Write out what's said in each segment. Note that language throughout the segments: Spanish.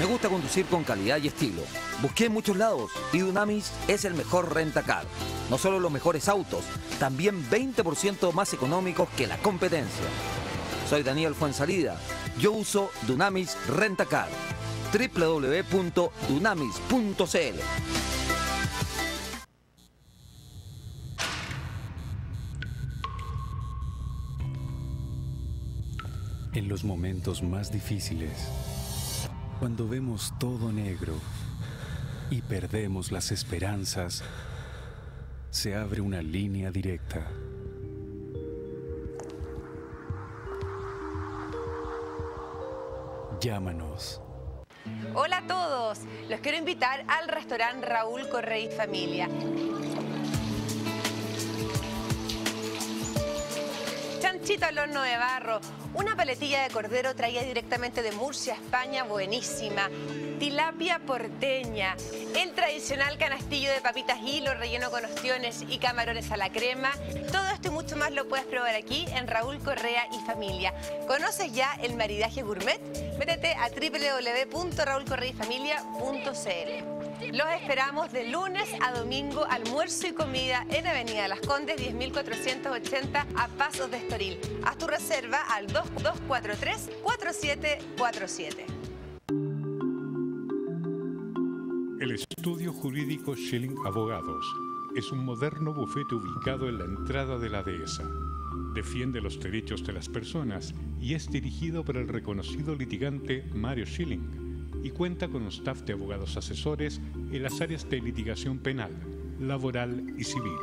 gusta conducir con calidad y estilo. Busqué en muchos lados y Dunamis es el mejor rentacar. No solo los mejores autos, también 20% más económicos que la competencia. Soy Daniel Fuensalida. Yo uso Dunamis Rentacar. www.dunamis.cl. En los momentos más difíciles, cuando vemos todo negro y perdemos las esperanzas, se abre una línea directa. Llámanos. Hola a todos, los quiero invitar al restaurante Raúl Correa y Familia. Chanchito al horno de barro, una paletilla de cordero traída directamente de Murcia, España, buenísima. Tilapia porteña, el tradicional canastillo de papitas hilo relleno con ostiones y camarones a la crema. Todo esto y mucho más lo puedes probar aquí en Raúl Correa y Familia. ¿Conoces ya el maridaje gourmet? Métete a www.raulcorreayfamilia.cl. Los esperamos de lunes a domingo, almuerzo y comida en Avenida Las Condes, 10.480 a Pasos de Estoril. Haz tu reserva al 2243-4747. El estudio jurídico Schilling Abogados es un moderno bufete ubicado en la entrada de la dehesa. Defiende los derechos de las personas y es dirigido por el reconocido litigante Mario Schilling y cuenta con un staff de abogados asesores en las áreas de litigación penal, laboral y civil.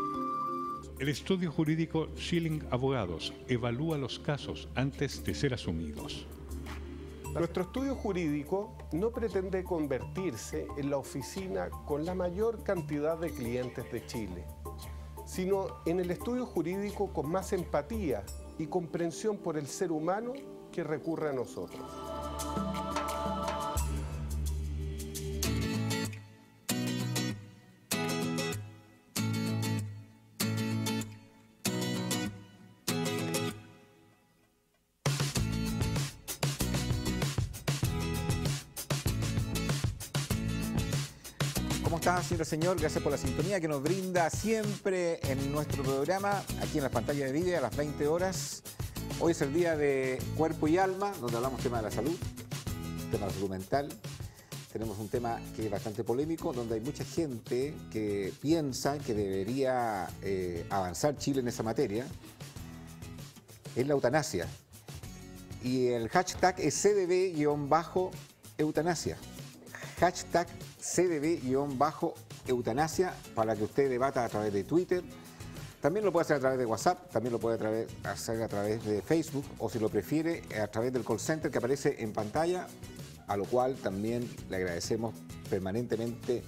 El estudio jurídico Schilling Abogados evalúa los casos antes de ser asumidos. Nuestro estudio jurídico no pretende convertirse en la oficina con la mayor cantidad de clientes de Chile, sino en el estudio jurídico con más empatía y comprensión por el ser humano que recurre a nosotros. ¿Cómo está, señora, señor? Gracias por la sintonía que nos brinda siempre en nuestro programa, aquí en la pantalla de video a las 20 horas. Hoy es el día de Cuerpo y Alma, donde hablamos tema de la salud, tema de salud mental. Tenemos un tema que es bastante polémico, donde hay mucha gente que piensa que debería avanzar Chile en esa materia. Es la eutanasia. Y el hashtag es CDB-eutanasia. Hashtag CDB-eutanasia para que usted debata a través de Twitter. También lo puede hacer a través de WhatsApp, también lo puede hacer a través de Facebook o si lo prefiere a través del call center que aparece en pantalla, a lo cual también le agradecemos permanentemente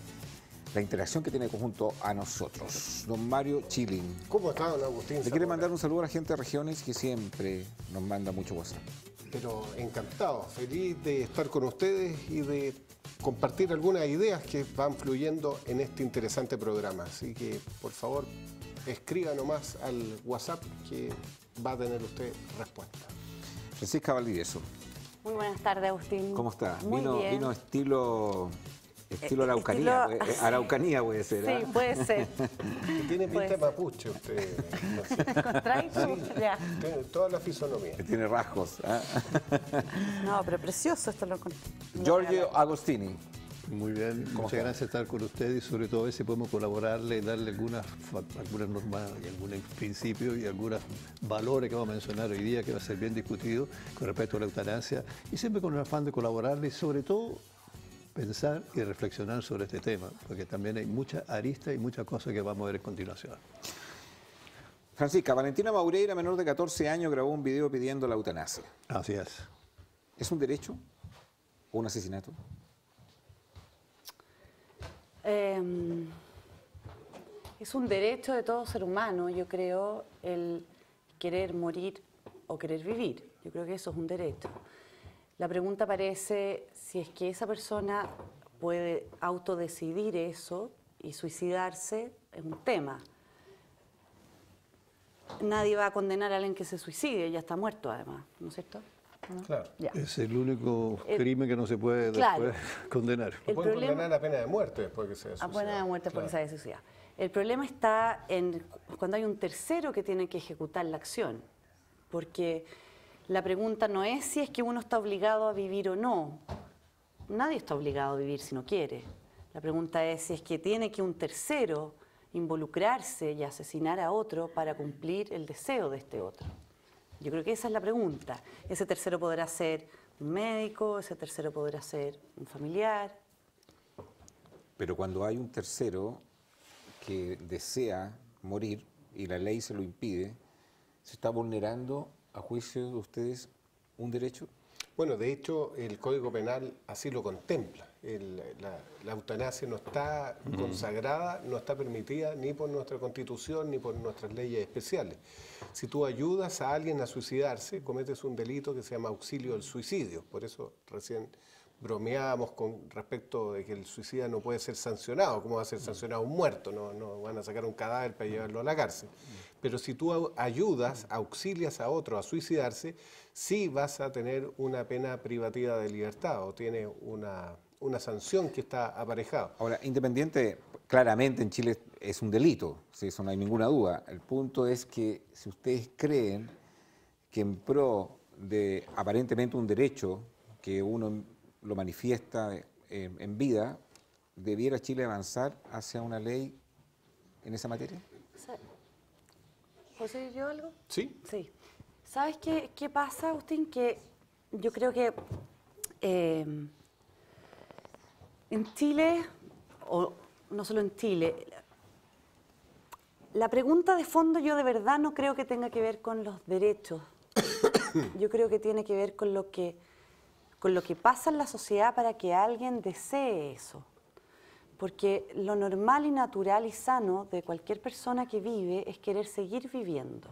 la interacción que tiene junto a nosotros. Don Mario Schilling. ¿Cómo está, don Agustín? Le quiere mandar un saludo a la gente de regiones que siempre nos manda mucho WhatsApp. Pero encantado, feliz de estar con ustedes y de compartir algunas ideas que van fluyendo en este interesante programa. Así que, por favor, escriba nomás al WhatsApp que va a tener usted respuesta. Francisca Valdivieso. Muy buenas tardes, Agustín. ¿Cómo está? Muy bien. Vino estilo Araucanía. Araucanía puede ser. Sí, puede ser. Tiene pinta de mapuche usted. ¿Contraído? Ya. Tiene toda la fisonomía. Tiene rasgos. No, pero precioso esto lo Giorgio Agostini. Muy bien, muchas gracias por estar con ustedes y sobre todo a ver si podemos colaborarle, darle algunas normas y algunos principios y algunos valores que vamos a mencionar hoy día que va a ser bien discutido con respecto a la eutanasia y siempre con el afán de colaborarle y sobre todo pensar y reflexionar sobre este tema, porque también hay mucha arista y muchas cosas que vamos a ver en continuación. Francisca, Valentina Maureira, menor de 14 años, grabó un video pidiendo la eutanasia. Así es. ¿Es un derecho o un asesinato? Es un derecho de todo ser humano, yo creo, el querer morir o querer vivir. Yo creo que eso es un derecho. La pregunta parece si es que esa persona puede autodecidir eso y suicidarse, es un tema. Nadie va a condenar a alguien que se suicide, ya está muerto además, ¿no es cierto? ¿no? Claro. Ya. Es el único crimen que no se puede Claro. después condenar. El Pueden problema- condenar a pena de muerte después que se haya A pena de muerte porque se Claro. haya suicidado. El problema está en cuando hay un tercero que tiene que ejecutar la acción. Porque la pregunta no es si es que uno está obligado a vivir o no. Nadie está obligado a vivir si no quiere. La pregunta es si es que tiene que un tercero involucrarse y asesinar a otro para cumplir el deseo de este otro. Yo creo que esa es la pregunta. Ese tercero podrá ser un médico, ese tercero podrá ser un familiar. Pero cuando hay un tercero que desea morir y la ley se lo impide, ¿se está vulnerando, a juicio de ustedes, un derecho? Bueno, de hecho, el Código Penal así lo contempla. La eutanasia no está consagrada, no está permitida ni por nuestra Constitución ni por nuestras leyes especiales. Si tú ayudas a alguien a suicidarse, cometes un delito que se llama auxilio al suicidio. Por eso recién bromeábamos con respecto de que el suicida no puede ser sancionado. ¿Cómo va a ser sancionado un muerto? No van a sacar un cadáver para llevarlo a la cárcel. Pero si tú ayudas, auxilias a otro a suicidarse, sí vas a tener una pena privativa de libertad o tiene una sanción que está aparejada. Ahora, independiente, claramente en Chile es un delito, si eso no hay ninguna duda. El punto es que si ustedes creen que en pro de aparentemente un derecho que uno lo manifiesta en vida, ¿debiera Chile avanzar hacia una ley en esa materia? ¿Puedo decir yo algo? ¿Sí? Sí. ¿Sabes qué pasa, Agustín? Que yo creo que en Chile, o no solo en Chile, la pregunta de fondo yo de verdad no creo que tenga que ver con los derechos. Yo creo que tiene que ver con lo que pasa en la sociedad para que alguien desee eso. Porque lo normal y natural y sano de cualquier persona que vive es querer seguir viviendo.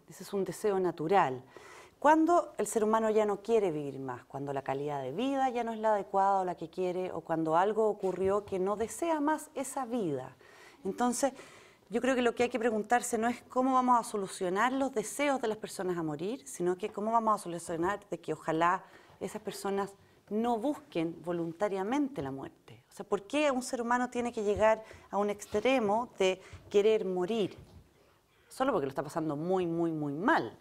Ese es un deseo natural. Cuando el ser humano ya no quiere vivir más, cuando la calidad de vida ya no es la adecuada o la que quiere, o cuando algo ocurrió que no desea más esa vida. Entonces, yo creo que lo que hay que preguntarse no es cómo vamos a solucionar los deseos de las personas a morir, sino que cómo vamos a solucionar de que ojalá esas personas no busquen voluntariamente la muerte. O sea, ¿por qué un ser humano tiene que llegar a un extremo de querer morir? Solo porque lo está pasando muy, muy, muy mal.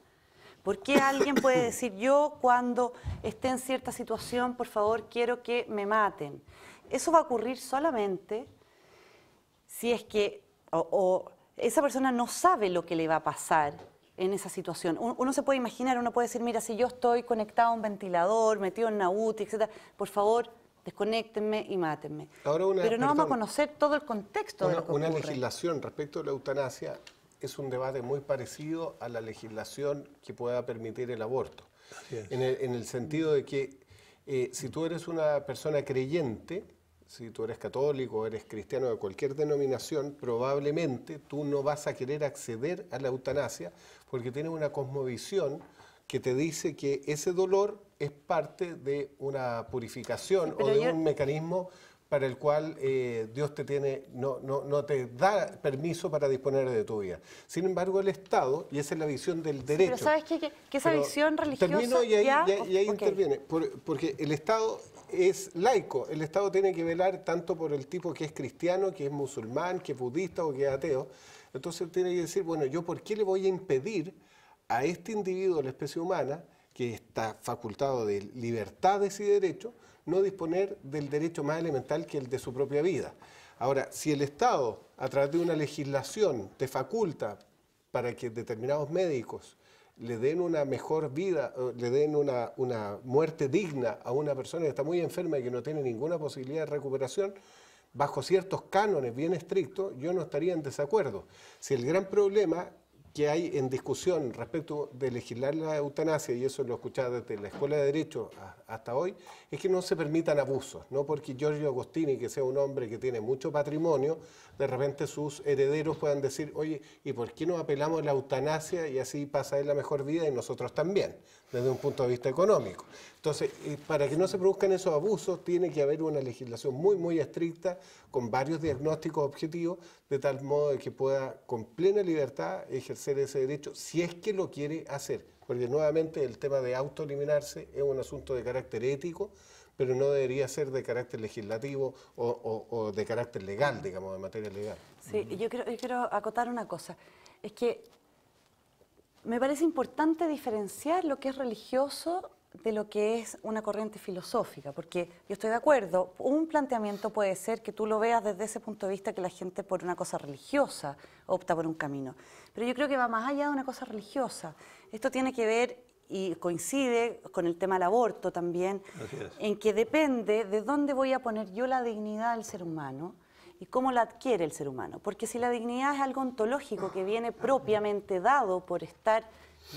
¿Por qué alguien puede decir, yo cuando esté en cierta situación, por favor, quiero que me maten? Eso va a ocurrir solamente si es que o esa persona no sabe lo que le va a pasar en esa situación. Uno se puede imaginar, uno puede decir, mira, si yo estoy conectado a un ventilador, metido en una UTI, etc., por favor, desconéctenme y mátenme. Pero no vamos a conocer todo el contexto de lo que ocurre. Una legislación respecto a la eutanasia es un debate muy parecido a la legislación que pueda permitir el aborto. En el sentido de que si tú eres una persona creyente, si tú eres católico o eres cristiano de cualquier denominación, probablemente tú no vas a querer acceder a la eutanasia porque tienes una cosmovisión que te dice que ese dolor es parte de una purificación o de un mecanismo para el cual Dios te tiene, no te da permiso para disponer de tu vida. Sin embargo, el Estado, y esa es la visión del derecho... Pero ¿sabes qué? Que esa visión religiosa... Termino y ahí interviene, porque el Estado es laico, el Estado tiene que velar tanto por el tipo que es cristiano, que es musulmán, que es budista o que es ateo. Entonces tiene que decir, bueno, ¿yo por qué le voy a impedir a este individuo de la especie humana, que está facultado de libertades y derechos, no disponer del derecho más elemental que el de su propia vida? Ahora, si el Estado, a través de una legislación, te faculta para que determinados médicos le den una mejor vida, le den una muerte digna a una persona que está muy enferma y que no tiene ninguna posibilidad de recuperación, bajo ciertos cánones bien estrictos, yo no estaría en desacuerdo. Si el gran problema que hay en discusión respecto de legislar la eutanasia, y eso lo escuchaba desde la Escuela de Derecho hasta hoy, es que no se permitan abusos, no porque Giorgio Agostini, que sea un hombre que tiene mucho patrimonio, de repente sus herederos puedan decir, oye, ¿y por qué no apelamos a la eutanasia y así pasa él la mejor vida y nosotros también, desde un punto de vista económico? Entonces, para que no se produzcan esos abusos, tiene que haber una legislación muy, muy estricta, con varios diagnósticos objetivos, de tal modo de que pueda, con plena libertad, ejercer ese derecho, si es que lo quiere hacer. porque nuevamente el tema de autoeliminarse es un asunto de carácter ético, pero no debería ser de carácter legislativo o de carácter legal, digamos, de materia legal. Sí, yo quiero acotar una cosa. Es que me parece importante diferenciar lo que es religioso de lo que es una corriente filosófica, porque yo estoy de acuerdo, un planteamiento puede ser que tú lo veas desde ese punto de vista, que la gente por una cosa religiosa opta por un camino, pero yo creo que va más allá de una cosa religiosa. Esto tiene que ver, y coincide con el tema del aborto también, en que depende de dónde voy a poner yo la dignidad del ser humano y cómo la adquiere el ser humano, porque si la dignidad es algo ontológico que viene propiamente dado por estar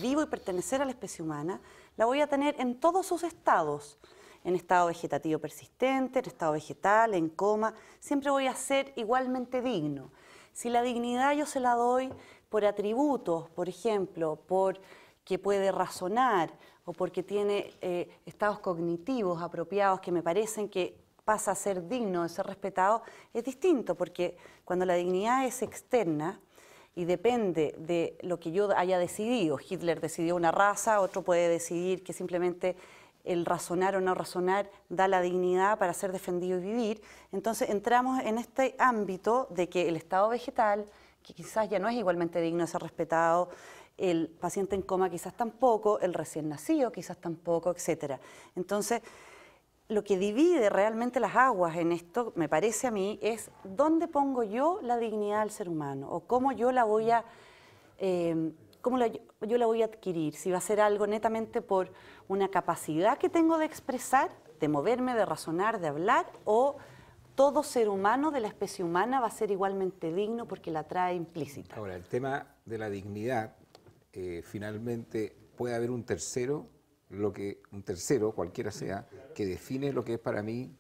vivo y pertenecer a la especie humana, la voy a tener en todos sus estados, en estado vegetativo persistente, en estado vegetal, en coma, siempre voy a ser igualmente digno. Si la dignidad yo se la doy por atributos, por ejemplo, por que puede razonar o porque tiene estados cognitivos apropiados que me parecen que pasa a ser digno de ser respetado, es distinto, porque cuando la dignidad es externa y depende de lo que yo haya decidido, Hitler decidió una raza, otro puede decidir que simplemente el razonar o no razonar da la dignidad para ser defendido y vivir, entonces entramos en este ámbito de que el estado vegetal, que quizás ya no es igualmente digno de ser respetado, el paciente en coma quizás tampoco, el recién nacido quizás tampoco, etcétera. Entonces, lo que divide realmente las aguas en esto, me parece a mí, es dónde pongo yo la dignidad del ser humano o cómo yo la voy a, yo la voy a adquirir. Si va a ser algo netamente por una capacidad que tengo de expresar, de moverme, de razonar, de hablar, o todo ser humano de la especie humana va a ser igualmente digno porque la trae implícita. Ahora, el tema de la dignidad, finalmente puede haber un tercero, cualquiera sea, que define lo que es para mí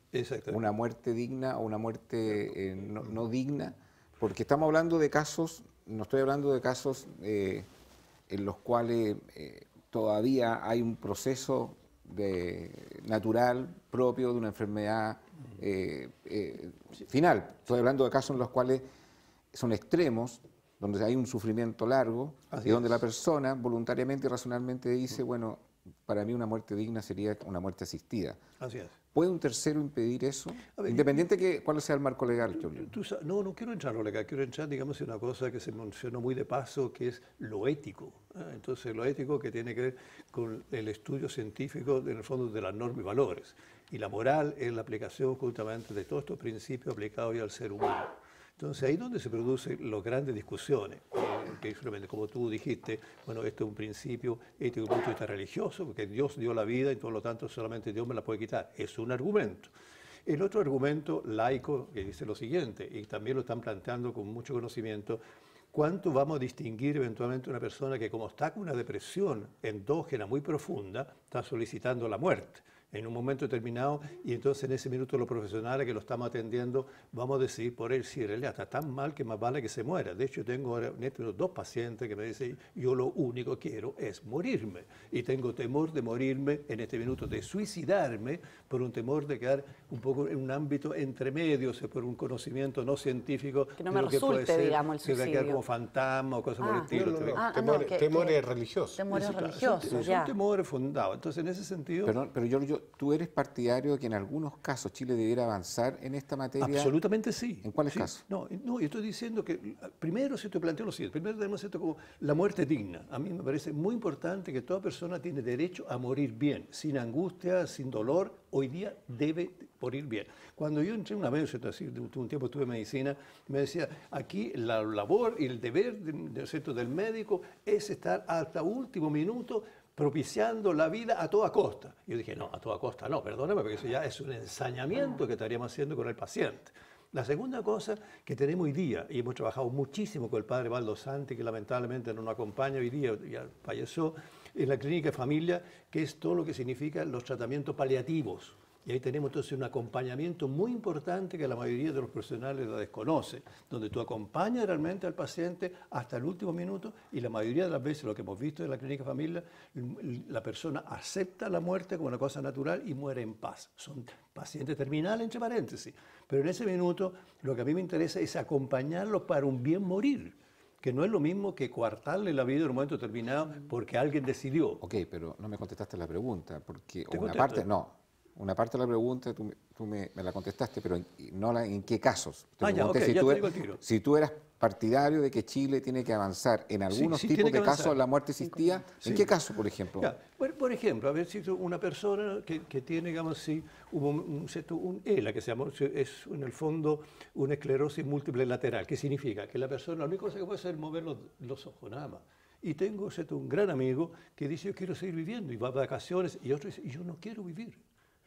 una muerte digna o una muerte no digna, porque estamos hablando de casos, no estoy hablando de casos en los cuales todavía hay un proceso natural propio de una enfermedad final. Estoy hablando de casos en los cuales son extremos, donde hay un sufrimiento largo y donde la persona voluntariamente y racionalmente dice, bueno, para mí una muerte digna sería una muerte asistida. Así es. ¿Puede un tercero impedir eso? Ver, independiente de cuál sea el marco legal. No quiero entrar en lo legal, quiero entrar, digamos, en una cosa que se mencionó muy de paso, que es lo ético. Entonces, lo ético que tiene que ver con el estudio científico, en el fondo, de las normas y valores. Y la moral es la aplicación justamente de todos estos principios aplicados ya al ser humano. Entonces, ahí es donde se producen las grandes discusiones, que como tú dijiste, bueno, esto es un principio ético desde el punto de vista religioso, porque Dios dio la vida y por lo tanto solamente Dios me la puede quitar. Es un argumento. El otro argumento laico que dice lo siguiente, y también lo están planteando con mucho conocimiento, ¿cuánto vamos a distinguir eventualmente una persona que como está con una depresión endógena muy profunda, está solicitando la muerte en un momento determinado, y entonces en ese minuto los profesionales que lo estamos atendiendo vamos a decidir por él si en realidad está tan mal que más vale que se muera? De hecho, tengo ahora dos pacientes que me dicen, yo lo único que quiero es morirme, y tengo temor de morirme en este minuto, de suicidarme por un temor de quedar un poco en un ámbito entre medios, por un conocimiento no científico. Que no me resulte, digamos, el suicidio. Que quedar como fantasma o cosas por el estilo. Temores religiosos. Temores religiosos, son temores fundados. Entonces, en ese sentido... Pero ¿tú eres partidario de que en algunos casos Chile debiera avanzar en esta materia? Absolutamente sí. ¿En cuáles casos? No, yo estoy diciendo que primero se te planteo lo siguiente. Primero tenemos esto como la muerte digna. A mí me parece muy importante que toda persona tiene derecho a morir bien, sin angustia, sin dolor. Hoy día debe morir bien. Cuando yo entré una vez, un tiempo estuve en medicina, me decía, aquí la labor y el deber del médico es estar hasta último minuto propiciando la vida a toda costa. Yo dije, no, a toda costa no, perdóname, porque eso ya es un ensañamiento que estaríamos haciendo con el paciente. La segunda cosa que tenemos hoy día, y hemos trabajado muchísimo con el padre Valdo Santi, que lamentablemente no nos acompaña hoy día, ya falleció, en la clínica de familia, que es todo lo que significa los tratamientos paliativos. Y ahí tenemos entonces un acompañamiento muy importante que la mayoría de los profesionales la desconocen, donde tú acompañas realmente al paciente hasta el último minuto, y la mayoría de las veces, lo que hemos visto en la clínica familia, la persona acepta la muerte como una cosa natural y muere en paz. Son pacientes terminales, entre paréntesis. Pero en ese minuto lo que a mí me interesa es acompañarlos para un bien morir. que no es lo mismo que coartarle la vida en un momento determinado porque alguien decidió. Ok, pero no me contestaste la pregunta, porque Te una contesto. parte, no, una parte de la pregunta tú me la contestaste, pero no en qué casos. Te Ya, pregunté ok, si ya tú te eras- digo al tiro. si tú eras partidario de que Chile tiene que avanzar en algunos sí, tipos tiene que de casos avanzar. de la muerte asistida. Sí. ¿En qué caso, por ejemplo? Ya, bueno, por ejemplo, a ver si una persona que tiene, digamos así, un ELA, que se llama, es en el fondo una esclerosis múltiple lateral. ¿Qué significa? Que la persona, la única cosa que puede hacer es mover los ojos, nada más. Y tengo un gran amigo que dice, yo quiero seguir viviendo, y va a vacaciones, y otro dice, y yo no quiero vivir.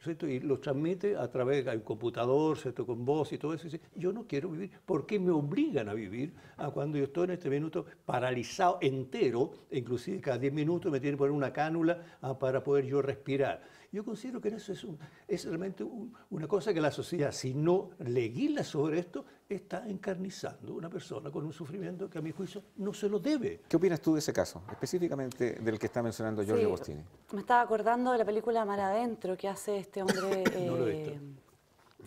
¿Cierto? Y lo transmite a través de un computador, ¿cierto? Con voz y todo eso. Y dice, yo no quiero vivir. ¿Por qué me obligan a vivir cuando yo estoy en este minuto paralizado entero? E inclusive cada 10 minutos me tienen que poner una cánula para poder yo respirar. Yo considero que eso es realmente una cosa que la sociedad, si no legisla sobre esto, está encarnizando una persona con un sufrimiento que a mi juicio no se lo debe. ¿Qué opinas tú de ese caso, específicamente del que está mencionando Giorgio Sí, Agostini? me estaba acordando de la película Mar Adentro que hace este hombre. No lo he visto.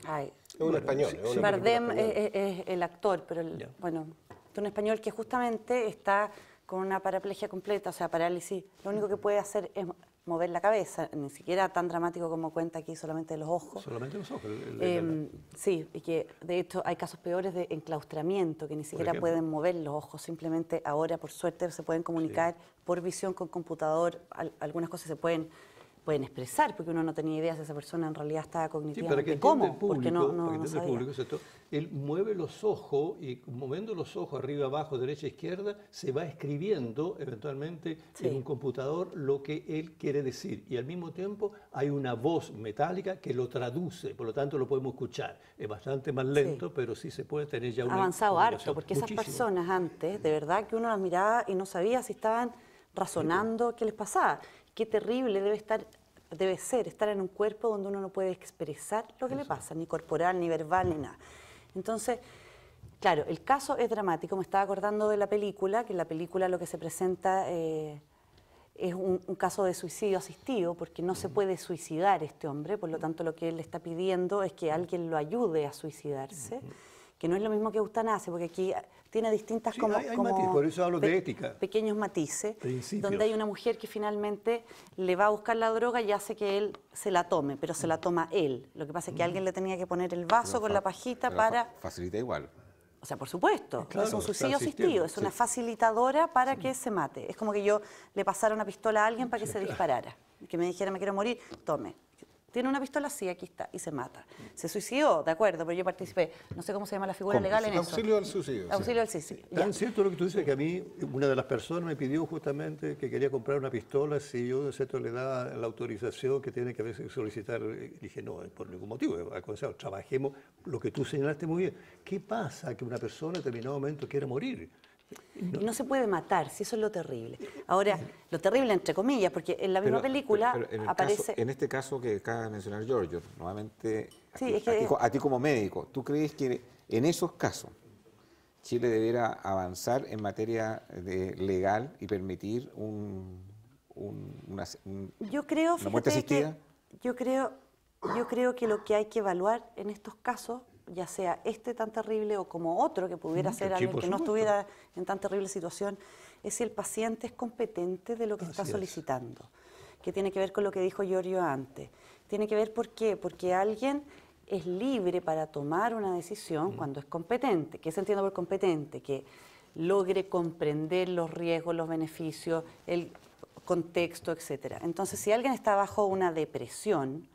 Ay, Es un español. sí, es una Bardem película española. es el actor, pero Ya. bueno, es un español que justamente está con una paraplegia completa, o sea, parálisis. Lo único que puede hacer es mover la cabeza, ni siquiera tan dramático como cuenta aquí, solamente los ojos. Solamente los ojos. Sí, y que de hecho hay casos peores de enclaustramiento, que ni siquiera ejemplo. pueden mover los ojos, simplemente ahora por suerte se pueden comunicar por visión con computador, algunas cosas se pueden expresar, porque uno no tenía idea si esa persona en realidad estaba Sí, para que cognitivamente entienda cómo, el público, porque no para que entienda el sabía. público, ¿cierto? Él mueve los ojos y moviendo los ojos arriba, abajo, derecha, izquierda, se va escribiendo eventualmente Sí. en un computador lo que él quiere decir. Y al mismo tiempo hay una voz metálica que lo traduce, por lo tanto lo podemos escuchar. Es bastante más lento, pero sí se puede tener ya una Avanzado comunicación. harto, porque esas Muchísimo. personas antes, de verdad que uno las miraba y no sabía si estaban razonando qué les pasaba. Qué terrible debe ser estar en un cuerpo donde uno no puede expresar lo que le pasa, ni corporal, ni verbal, ni nada. Entonces, claro, el caso es dramático. Me estaba acordando de la película, que en la película lo que se presenta es un caso de suicidio asistido, porque no se puede suicidar este hombre, por lo tanto lo que él está pidiendo es que alguien lo ayude a suicidarse, que no es lo mismo que eutanasia, porque aquí tiene distintas Sí, hay matices, por eso hablo de ética. pequeños matices, Principios. donde hay una mujer que finalmente le va a buscar la droga y hace que él se la tome, pero se la toma él. Lo que pasa es que alguien le tenía que poner el vaso con la pajita para... Facilita igual. O sea, por supuesto, Claro, es un está suicidio asistiendo, asistido, es una facilitadora para que se mate. Es como que yo le pasara una pistola a alguien para que se disparara, que me dijera, me quiero morir, tome. ¿Tiene una pistola? Sí, aquí está, y se mata. Se suicidó, de acuerdo, pero yo participé. No sé cómo se llama la figura legal en eso. Auxilio al suicidio. Auxilio al suicidio. ya. Tan cierto lo que tú dices que a mí una de las personas me pidió justamente que quería comprar una pistola si yo, ¿cierto?, le da la autorización que tiene que a veces solicitar. Y dije, no, por ningún motivo. Al contrario, trabajemos lo que tú señalaste muy bien. ¿Qué pasa que una persona en determinado momento quiere morir? Y no se puede matar, si eso es lo terrible. Ahora, lo terrible entre comillas, porque en la misma película pero en el aparece... caso, en este caso que acaba de mencionar Giorgio, nuevamente, Sí, a es que- a ti como médico, ¿tú crees que en esos casos Chile debiera avanzar en materia legal y permitir una Yo creo, ¿una muerte fíjate que asistida? yo creo que lo que hay que evaluar en estos casos, ya sea este tan terrible o como otro que pudiera ser sí, alguien por que no supuesto. estuviera en tan terrible situación, es si el paciente es competente de lo que está Así es. solicitando, que tiene que ver con lo que dijo Giorgio antes. Tiene que ver, ¿por qué? Porque alguien es libre para tomar una decisión cuando es competente. ¿Qué se entiende por competente? Que logre comprender los riesgos, los beneficios, el contexto, etcétera. Entonces, si alguien está bajo una depresión,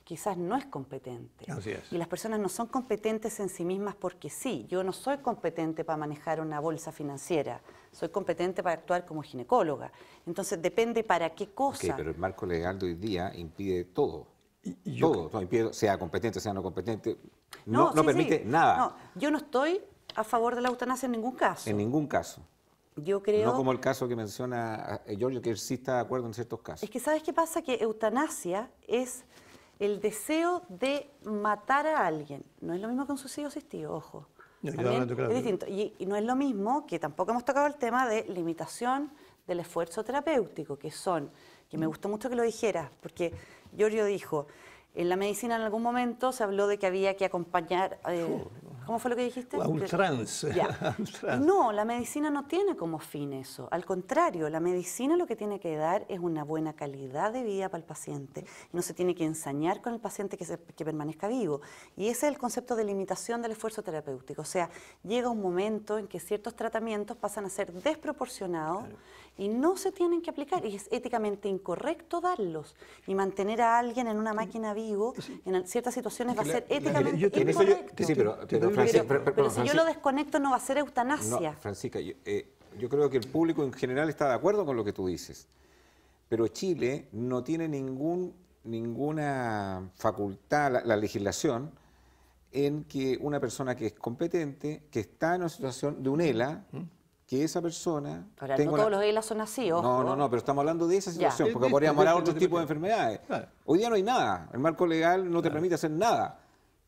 quizás no es competente. Así es. Y las personas no son competentes en sí mismas porque sí. Yo no soy competente para manejar una bolsa financiera, soy competente para actuar como ginecóloga. Entonces, depende para qué cosa. Ok, pero el marco legal de hoy día impide todo. Y Todo impide, sea competente, sea no competente. No sí, permite sí. nada, No, yo no estoy a favor de la eutanasia en ningún caso. en ningún caso. Yo creo... No como el caso que menciona Giorgio, que él sí está de acuerdo en ciertos casos. Es que ¿sabes qué pasa? Que eutanasia es el deseo de matar a alguien. No es lo mismo que un suicidio asistido, ojo. No, yo También hablando claro. es distinto. Y no es lo mismo, que tampoco hemos tocado el tema de limitación del esfuerzo terapéutico, que me gustó mucho que lo dijeras, porque Giorgio dijo, En la medicina en algún momento se habló de que había que acompañar... ¿Cómo fue lo que dijiste? A un trans. Ya. No, la medicina no tiene como fin eso. Al contrario, la medicina lo que tiene que dar es una buena calidad de vida para el paciente. No se tiene que ensañar con el paciente que permanezca vivo. Y ese es el concepto de limitación del esfuerzo terapéutico. O sea, llega un momento en que ciertos tratamientos pasan a ser desproporcionados y no se tienen que aplicar. Y es éticamente incorrecto darlos. Y mantener a alguien en una máquina vivo en ciertas situaciones va a ser éticamente incorrecto. Sí, pero si yo lo desconecto no va a ser eutanasia. No, Francisca, yo creo que el público en general está de acuerdo con lo que tú dices, pero Chile no tiene ninguna facultad, la legislación, en que una persona que es competente, que está en una situación de un ELA, que esa persona... Ahora, no todos los ELA son así, ojo. No, pero estamos hablando de esa situación, porque podríamos hablar de otros tipos de enfermedades. Hoy día no hay nada, el marco legal no te permite hacer nada.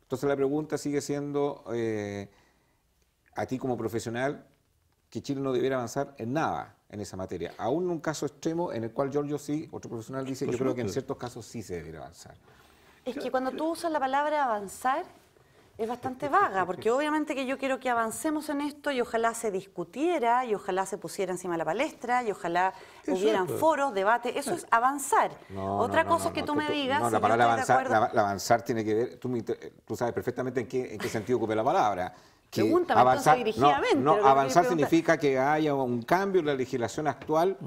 Entonces la pregunta sigue siendo, a ti como profesional, que Chile no debiera avanzar en nada en esa materia. Aún en un caso extremo en el cual Giorgio sí, otro profesional dice, yo creo que en ciertos casos sí se debería avanzar. Es que cuando tú usas la palabra avanzar, es bastante vaga, porque obviamente que yo quiero que avancemos en esto y ojalá se discutiera y ojalá se pusiera encima de la palestra y ojalá hubieran foros, debates, eso es avanzar. Otra cosa es que tú me digas... No, la palabra avanzar tiene que ver, tú sabes perfectamente en qué sentido ocupe la palabra. Que pregúntame avanzar, entonces dirigidamente. Avanzar significa que haya un cambio en la legislación actual,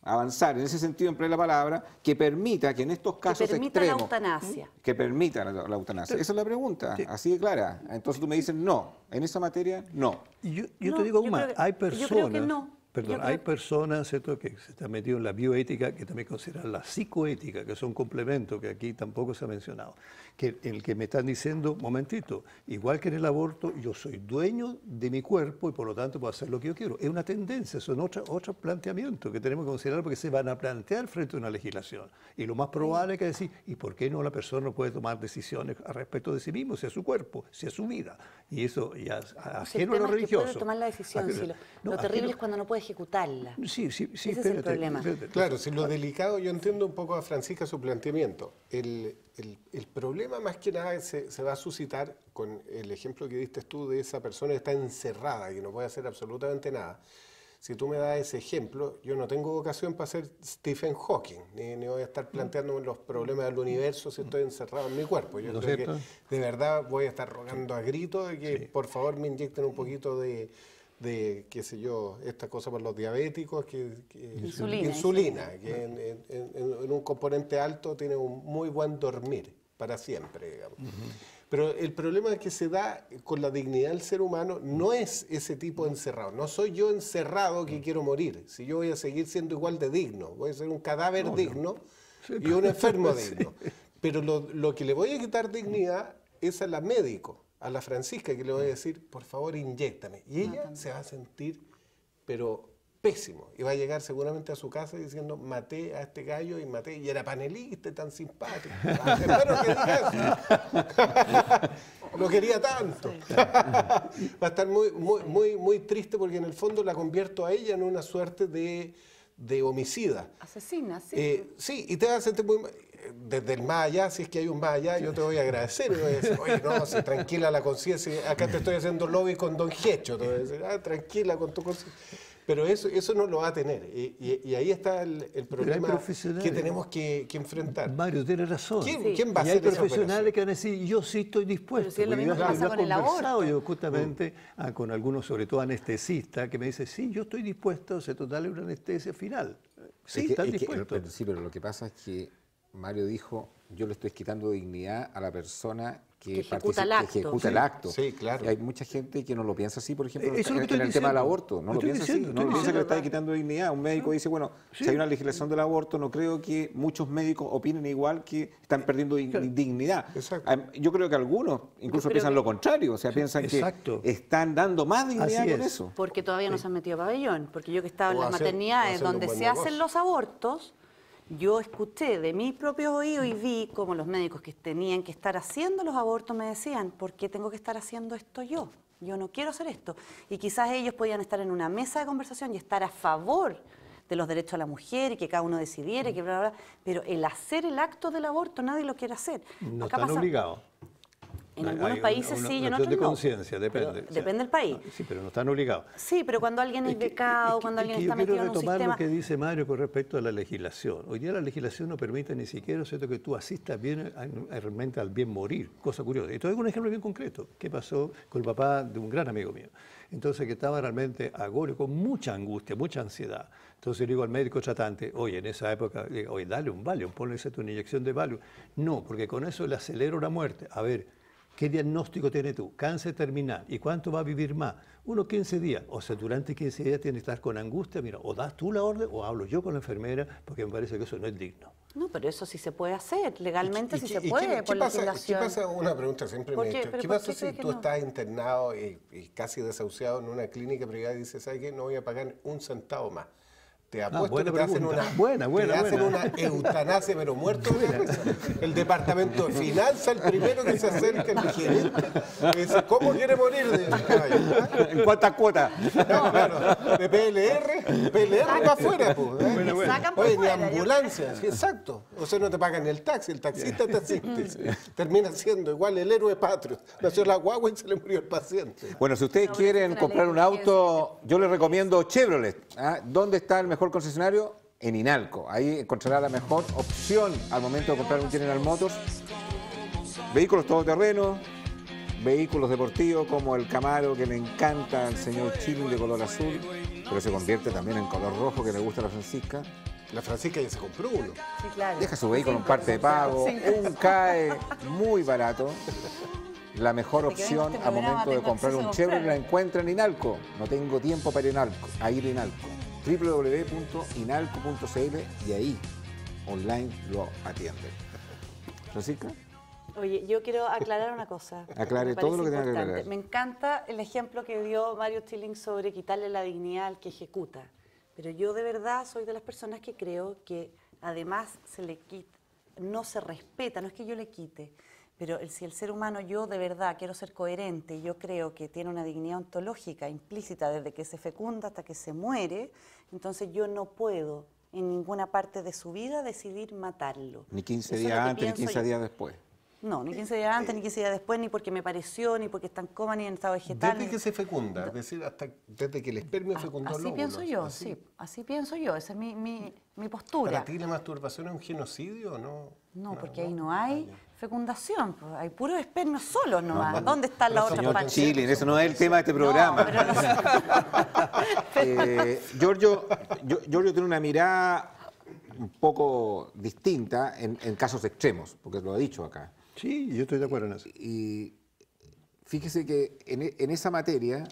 avanzar en ese sentido, emplear la palabra, que permita que en estos casos extremos... la eutanasia. Que permita la eutanasia. Esa es la pregunta, así de clara. Entonces tú me dices, no, en esa materia, no. Yo te digo aún más, hay personas... hay personas, ¿cierto?, que se están metidos en la bioética, que también consideran la psicoética, que es un complemento que aquí tampoco se ha mencionado. Que el que me están diciendo, momentito, igual que en el aborto, yo soy dueño de mi cuerpo y por lo tanto puedo hacer lo que yo quiero. Es una tendencia, son otros planteamientos que tenemos que considerar porque se van a plantear frente a una legislación. Y lo más probable es que decir, ¿y por qué no la persona no puede tomar decisiones al respecto de sí mismo, si es su cuerpo, si es su vida? Y eso ya ajeno a lo religioso. Puede tomar la decisión, lo terrible es cuando no puede ejecutarla. Sí, ese es el problema. Claro, si lo delicado, yo entiendo un poco a Francisca su planteamiento. El problema más que nada se va a suscitar con el ejemplo que diste tú de esa persona que está encerrada, que no puede hacer absolutamente nada. Si tú me das ese ejemplo, yo no tengo vocación para ser Stephen Hawking, ni voy a estar planteándome los problemas del universo si estoy encerrado en mi cuerpo. Yo creo que de verdad voy a estar rogando a gritos de que por favor me inyecten un poquito de qué sé yo, esta cosa para los diabéticos, insulina, que en un componente alto tiene un muy buen dormir para siempre, digamos. Pero el problema que se da con la dignidad del ser humano no es ese tipo encerrado. No soy yo encerrado que quiero morir. Si yo voy a seguir siendo igual de digno, voy a ser un cadáver digno y un enfermo digno. Pero lo que le voy a quitar dignidad es a la médico, a la Francisca, que le voy a decir, por favor, inyéctame. Y ella se va a sentir, pero pésimo. Y va a llegar seguramente a su casa diciendo, maté a este gallo y maté, y era panelista, tan simpático. Espero que diga eso. Lo quería tanto. Va a estar muy triste porque en el fondo la convierto a ella en una suerte de homicida. Asesina, sí. Sí, y te vas a sentir muy... Desde el más allá, si es que hay un más allá, yo te voy a agradecer. Y voy a decir, oye, no, si tranquila la conciencia, acá te estoy haciendo lobby con Don Gecho. Te voy a decir, tranquila con tu conciencia. Pero eso no lo va a tener. Y ahí está el problema que tenemos que enfrentar. Mario, tiene razón. ¿Quién va a hacer esa operación? Hay profesionales que van a decir, yo sí estoy dispuesto. Pero si es lo mismo que pasa con el aborto. Yo justamente con algunos, sobre todo anestesistas, que me dicen, sí, yo estoy dispuesto a darle una anestesia final. Sí, están dispuestos. Sí, pero lo que pasa es que Mario dijo, yo le estoy quitando dignidad a la persona que ejecuta el acto. Sí, claro. Y hay mucha gente que no lo piensa así, por ejemplo, en el tema del aborto. No lo piensa así, no piensa que le está quitando dignidad. Un médico dice, bueno, si hay una legislación del aborto, no creo que muchos médicos opinen igual, que están perdiendo dignidad. Yo creo que algunos incluso piensan lo contrario, o sea, piensan que están dando más dignidad con eso. Porque todavía no se han metido a pabellón, porque yo que estaba en las maternidades donde se hacen los abortos, yo escuché de mis propios oídos y vi como los médicos que tenían que estar haciendo los abortos me decían, ¿por qué tengo que estar haciendo esto yo? Yo no quiero hacer esto. Y quizás ellos podían estar en una mesa de conversación y estar a favor de los derechos a la mujer y que cada uno decidiera, que bla, bla, bla, pero el hacer el acto del aborto nadie lo quiere hacer. No Acá están pasa- obligados. En algunos países sí y en una otros de no. conciencia, depende. Pero depende del país. Sí, pero no están obligados. Sí, pero cuando alguien es becado, cuando alguien está metido en un Yo quiero retomar sistema... lo que dice Mario con respecto a la legislación. Hoy día la legislación no permite ni siquiera, ¿cierto?, que tú asistas bien, realmente al bien morir, cosa curiosa. Y te doy un ejemplo bien concreto. ¿Qué pasó con el papá de un gran amigo mío? Entonces, que estaba realmente agónico, con mucha angustia, mucha ansiedad. Entonces le digo al médico tratante, oye, en esa época, le digo, oye, dale un Valium, ponle una inyección de Valium. No, porque con eso le acelera la muerte. A ver, ¿qué diagnóstico tienes tú? Cáncer terminal. ¿Y cuánto va a vivir más? Unos 15 días. O sea, durante 15 días tienes que estar con angustia. Mira, o das tú la orden o hablo yo con la enfermera, porque me parece que eso no es digno. No, pero eso sí se puede hacer, legalmente sí se ¿Y puede, por ¿Qué legislación. pasa? Una pregunta siempre me he hecho. ¿Pero ¿Qué por pasa qué si cree que tú no? estás internado y casi desahuciado en una clínica privada y dices, ¿sabes qué? No voy a pagar un centavo más. Te apuesto buena que te hacen pregunta. una, Buena. te hacen una eutanasia, pero muerto de risa. El departamento de finanzas, el primero que se acerca, el gerente, y dice, ¿cómo quiere morir? ¿En cuántas cuotas? No, claro, de PLR para afuera, pues. Te sacan por Oye, ni fuera, yo ambulancia, sí, exacto. O sea, no te pagan el taxi, el taxista te asiste. Termina siendo igual el héroe patrio. Nació la guagua y se le murió el paciente. Bueno, si ustedes quieren una comprar ley un de auto, yo les recomiendo Chevrolet. ¿Ah? ¿Dónde está el mejor concesionario? En Inalco. Ahí encontrará la mejor opción al momento de comprar un General Motors. Vehículos todoterreno, vehículos deportivos como el Camaro, que le encanta al señor Chilling, de color azul, pero se convierte también en color rojo, que le gusta a la Francisca. La Francisca ya se compró uno. Sí, claro. Deja su vehículo en parte de pago, Sí. un CAE muy barato. La mejor Desde que vengo a opción este al programa momento de tengo comprar acceso un a Chevrolet comprar. la encuentra en Inalco. No tengo tiempo para ir a Inalco. www.inalco.cl y ahí online lo atienden. Francisca, Oye, yo quiero aclarar una cosa. Aclare Me todo lo que parece tenga que importante. aclarar. Me encanta el ejemplo que dio Mario Chilling sobre quitarle la dignidad al que ejecuta. Pero yo de verdad soy de las personas que creo que además no se respeta, no es que yo le quite, pero si el ser humano, yo de verdad quiero ser coherente, yo creo que tiene una dignidad ontológica implícita desde que se fecunda hasta que se muere, entonces yo no puedo en ninguna parte de su vida decidir matarlo. ni 15 Eso es días lo que antes, ni pienso 15 yo. días después. No, ni 15 días antes, ni 15 días después, ni porque me pareció, ni porque está en coma, ni en estado vegetal. Desde que se fecunda, es decir, desde que el espermio fecundó el Así óvulo. pienso yo, Así. sí, así pienso yo, esa es mi postura. ¿Para ti la masturbación es un genocidio o no? No, porque ahí no hay fecundación, pues, hay puros espermios solos nomás. ¿Dónde están las otras Señor partes? Chilling, eso no es el tema de este programa. No, pero no Giorgio tiene una mirada un poco distinta en casos extremos, porque lo ha dicho acá. Sí, yo estoy de acuerdo en eso. Y fíjese que en esa materia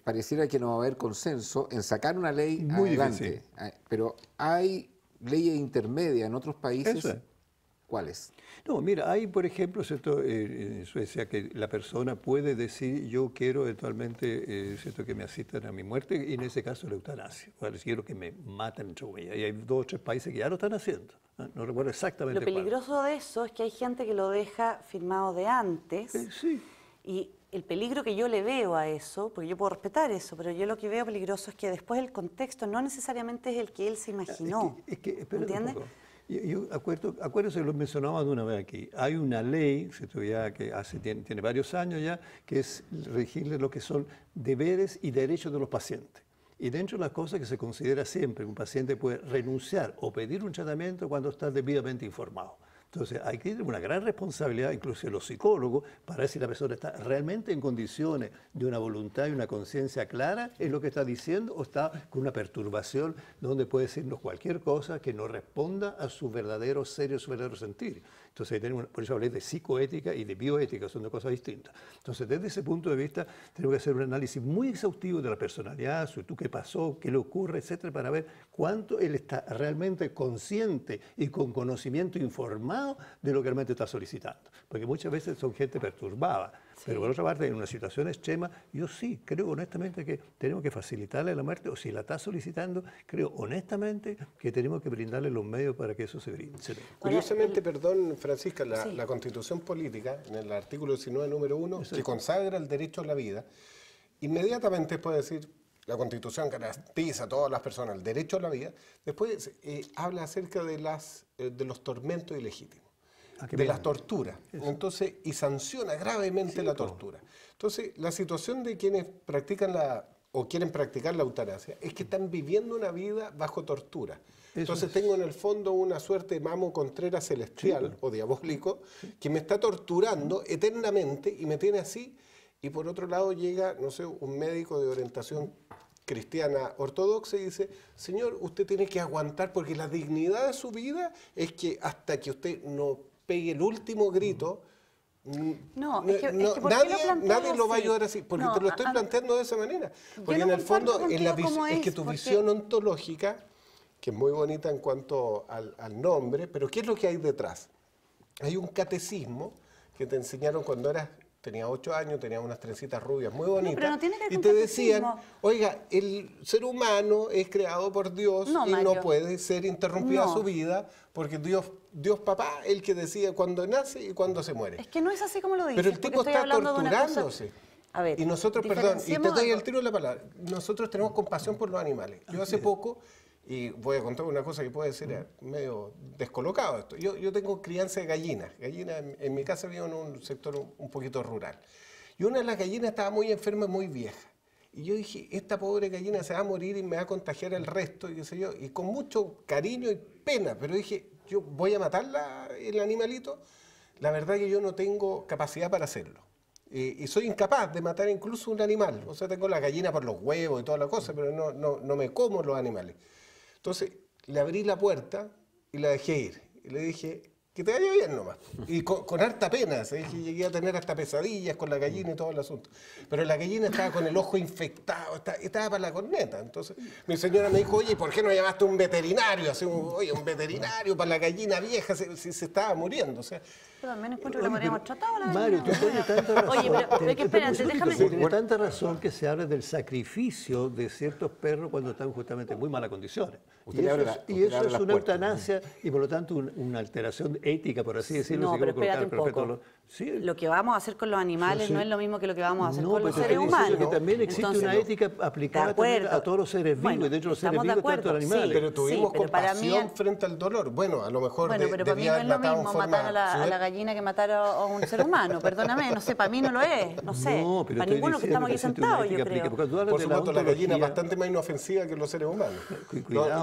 pareciera que no va a haber consenso en sacar una ley Muy adelante. difícil. Pero hay leyes intermedias en otros países. Eso es. ¿Cuáles? No, mira, hay, por ejemplo, ¿cierto? En Suecia, que la persona puede decir, yo quiero eventualmente ¿cierto? Que me asistan a mi muerte, y en ese caso la eutanasia. O sea, quiero que me maten, entre comillas. Y hay 2 o 3 países que ya lo están haciendo. No recuerdo exactamente lo cuál. peligroso de eso es que hay gente que lo deja firmado de antes. Sí. Y el peligro que yo le veo a eso, porque yo puedo respetar eso, pero yo lo que veo peligroso es que después el contexto no necesariamente es el que él se imaginó. Espérate ¿entiendes? un poco. Yo acuérdense que lo mencionábamos de una vez aquí. Hay una ley, ¿cierto? Ya que tiene varios años ya, que es regirle lo que son deberes y derechos de los pacientes. Y dentro de las cosas que se considera siempre, un paciente puede renunciar o pedir un tratamiento cuando está debidamente informado. Entonces, hay que tener una gran responsabilidad, incluso los psicólogos, para ver si la persona está realmente en condiciones de una voluntad y una conciencia clara en lo que está diciendo, o está con una perturbación donde puede decirnos cualquier cosa que no responda a su verdadero serio, su verdadero sentir. Entonces, por eso hablé de psicoética y de bioética, son 2 cosas distintas. Entonces, desde ese punto de vista, tenemos que hacer un análisis muy exhaustivo de la personalidad, tú qué pasó, qué le ocurre, etcétera, para ver cuánto él está realmente consciente y con conocimiento informado de lo que realmente está solicitando. Porque muchas veces son gente perturbada. Sí. Pero por otra parte, en una situación extrema, yo sí creo honestamente que tenemos que facilitarle la muerte, o si la está solicitando, creo honestamente que tenemos que brindarle los medios para que eso se brinde. Curiosamente, perdón, Francisca, la Constitución Política, en el artículo 19, número 1, que consagra el derecho a la vida, inmediatamente puede decir, la Constitución garantiza a todas las personas el derecho a la vida, después habla acerca de los tormentos ilegítimos, de las torturas, entonces, y sanciona gravemente la tortura. Entonces, la situación de quienes practican o quieren practicar la eutanasia es que están viviendo una vida bajo tortura. Entonces tengo en el fondo una suerte de Mamo Contreras celestial o diabólico que me está torturando eternamente y me tiene así. Y por otro lado llega, no sé, un médico de orientación cristiana ortodoxa y dice, señor, usted tiene que aguantar porque la dignidad de su vida es que hasta que usted no pegue el último grito, nadie lo va a ayudar así, porque te lo estoy planteando de esa manera. Porque en el fondo es que tu visión ontológica, que es muy bonita en cuanto al nombre, pero ¿qué es lo que hay detrás? Hay un catecismo que te enseñaron cuando tenía 8 años, tenía unas trencitas rubias muy bonitas, y te decían, oiga, el ser humano es creado por Dios y no puede ser interrumpida su vida, porque Dios papá es el que decide cuándo nace y cuándo se muere. Es que no es así como lo dices. Pero el tipo está torturándose. A ver, y nosotros, perdón, y te doy el tiro de la palabra, nosotros tenemos compasión por los animales. Yo hace poco, y voy a contar una cosa que puede ser medio descolocado esto. Yo tengo crianza de gallinas. Gallinas en mi casa vivo en un sector un poquito rural. Y una de las gallinas estaba muy enferma, muy vieja. Y yo dije, esta pobre gallina se va a morir y me va a contagiar el resto, y qué sé yo. Y con mucho cariño y pena, pero dije, yo voy a matarla, el animalito. La verdad que yo no tengo capacidad para hacerlo. Y soy incapaz de matar incluso un animal. O sea, tengo la gallina por los huevos y toda la cosa, pero no me como los animales. Entonces, le abrí la puerta y la dejé ir. Y le dije, que te vaya bien nomás. Y con harta pena, llegué a tener hasta pesadillas con la gallina y todo el asunto. Pero la gallina estaba con el ojo infectado, estaba para la corneta. Entonces, mi señora me dijo, oye, ¿por qué no llamaste a un veterinario? Así, un veterinario para la gallina vieja, si se estaba muriendo. O sea, pero también encuentro que lo habríamos tratado. Mario, tú tienes tanta razón. Oye, pero que espérate, déjame... Tienes tanta razón que se habla del sacrificio de ciertos perros cuando están justamente en muy malas condiciones. Y eso es una eutanasia y por lo tanto una alteración ética, por así decirlo. No, pero espérate un poco. Lo que vamos a hacer con los animales no es lo mismo que lo que vamos a hacer con los seres humanos. Que también existe una ética aplicada a todos los seres vivos, y dentro de los seres vivos tanto los animales. Pero tuvimos compasión frente al dolor. Bueno, a lo mejor pero para mí no es lo mismo matar a la gallina que matar a un ser humano. Perdóname, no sé, para mí no lo es. No sé, para ninguno que estamos aquí sentados, yo creo. Por supuesto, la gallina es bastante más inofensiva que los seres humanos.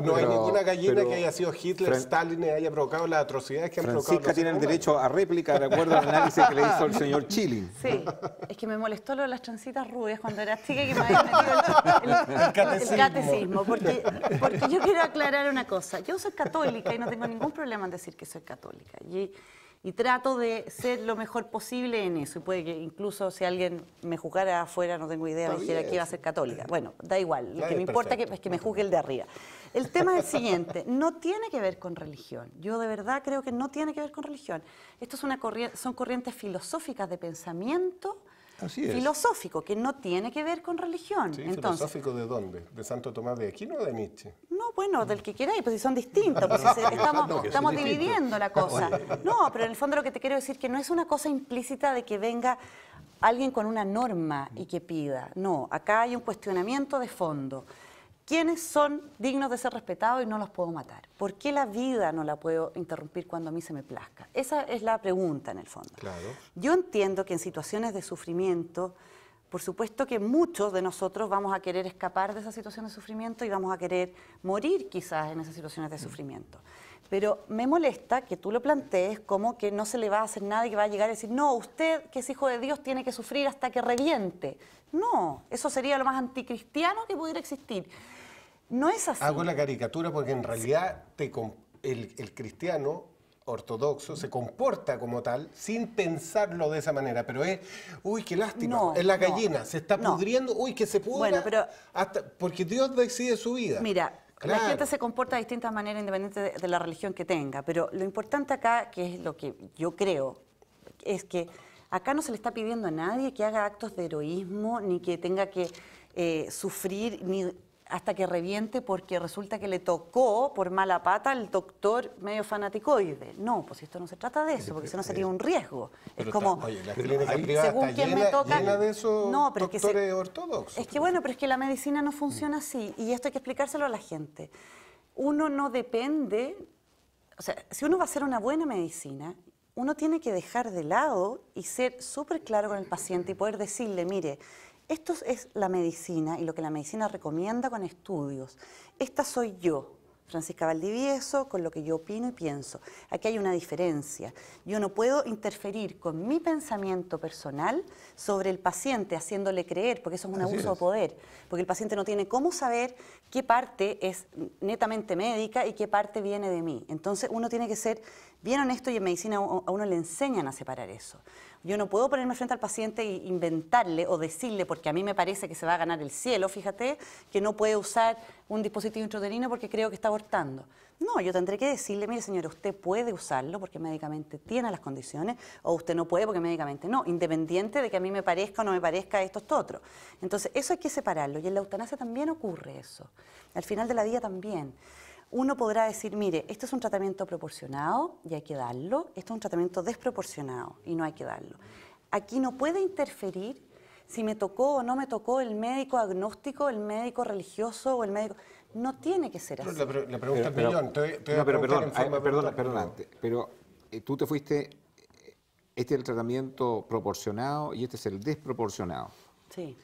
No hay ninguna gallina que haya sido Hitler, Stalin y haya provocado las atrocidades que han provocado. Francisca tiene el derecho a réplica de acuerdo al análisis que le hizo el señor Chilling. Sí, es que me molestó lo de las trencitas rubias cuando era chica que me había metido el catecismo. Porque yo quiero aclarar una cosa. Yo soy católica y no tengo ningún problema en decir que soy católica. Y trato de ser lo mejor posible en eso. Y puede que incluso si alguien me juzgara afuera, no tengo idea, me dijera que iba a ser católica. Bueno, da igual. Lo que me importa es que me juzgue el de arriba. El tema es el siguiente. No tiene que ver con religión. Yo de verdad creo que no tiene que ver con religión. Esto son corrientes filosóficas de pensamiento. Así es. Filosófico, que no tiene que ver con religión. Sí, entonces, ¿filosófico de dónde? ¿De Santo Tomás de Aquino o de Nietzsche? No, bueno, del que queráis, pues si son distintos, pues estamos dividiendo la cosa. No, pero en el fondo lo que te quiero decir es que no es una cosa implícita de que venga alguien con una norma y que pida. No, acá hay un cuestionamiento de fondo. ¿Quiénes son dignos de ser respetados y no los puedo matar? ¿Por qué la vida no la puedo interrumpir cuando a mí se me plazca? Esa es la pregunta en el fondo. Claro. Yo entiendo que en situaciones de sufrimiento, por supuesto que muchos de nosotros vamos a querer escapar de esa situación de sufrimiento y vamos a querer morir quizás en esas situaciones de sufrimiento. Pero me molesta que tú lo plantees como que no se le va a hacer nada y que va a llegar a decir, no, usted que es hijo de Dios tiene que sufrir hasta que reviente. No, eso sería lo más anticristiano que pudiera existir. No es así. Hago la caricatura porque en realidad el cristiano ortodoxo se comporta como tal sin pensarlo de esa manera, pero es, uy, qué lástima, es la gallina, se está pudriendo, uy, que se pudra, bueno, pero, porque Dios decide su vida. Mira, claro. La gente se comporta de distintas maneras independiente de la religión que tenga, pero lo importante acá, que es lo que yo creo, es que acá no se le está pidiendo a nadie que haga actos de heroísmo, ni que tenga que sufrir, ni hasta que reviente porque resulta que le tocó por mala pata al doctor medio fanaticoide. No, pues esto no se trata de eso, porque eso no sería un riesgo. Es como, oye, la clínica privada según está quién me toca, llena de esos no, pero doctores ortodoxos. Es que bueno, pero es que la medicina no funciona así, y esto hay que explicárselo a la gente. Uno no depende, o sea, si uno va a hacer una buena medicina, uno tiene que dejar de lado y ser súper claro con el paciente y poder decirle, mire, esto es la medicina y lo que la medicina recomienda con estudios. Esta soy yo, Francisca Valdivieso, con lo que yo opino y pienso. Aquí hay una diferencia. Yo no puedo interferir con mi pensamiento personal sobre el paciente, haciéndole creer, porque eso es un abuso de poder, porque el paciente no tiene cómo saber qué parte es netamente médica y qué parte viene de mí. Entonces uno tiene que ser bien honesto y en medicina a uno le enseñan a separar eso. Yo no puedo ponerme frente al paciente e inventarle o decirle, porque a mí me parece que se va a ganar el cielo, fíjate, que no puede usar un dispositivo intrauterino porque creo que está abortando. No, yo tendré que decirle, mire señora, usted puede usarlo porque médicamente tiene las condiciones, o usted no puede porque médicamente no, independiente de que a mí me parezca o no me parezca esto o otro. Entonces, eso hay que separarlo, y en la eutanasia también ocurre eso. Al final de la vida también. Uno podrá decir, mire, este es un tratamiento proporcionado y hay que darlo, esto es un tratamiento desproporcionado y no hay que darlo. Aquí no puede interferir si me tocó o no me tocó el médico agnóstico, el médico religioso o el médico... No tiene que ser así. La pregunta es millón. Pero tú te fuiste, este es el tratamiento proporcionado y este es el desproporcionado. Sí.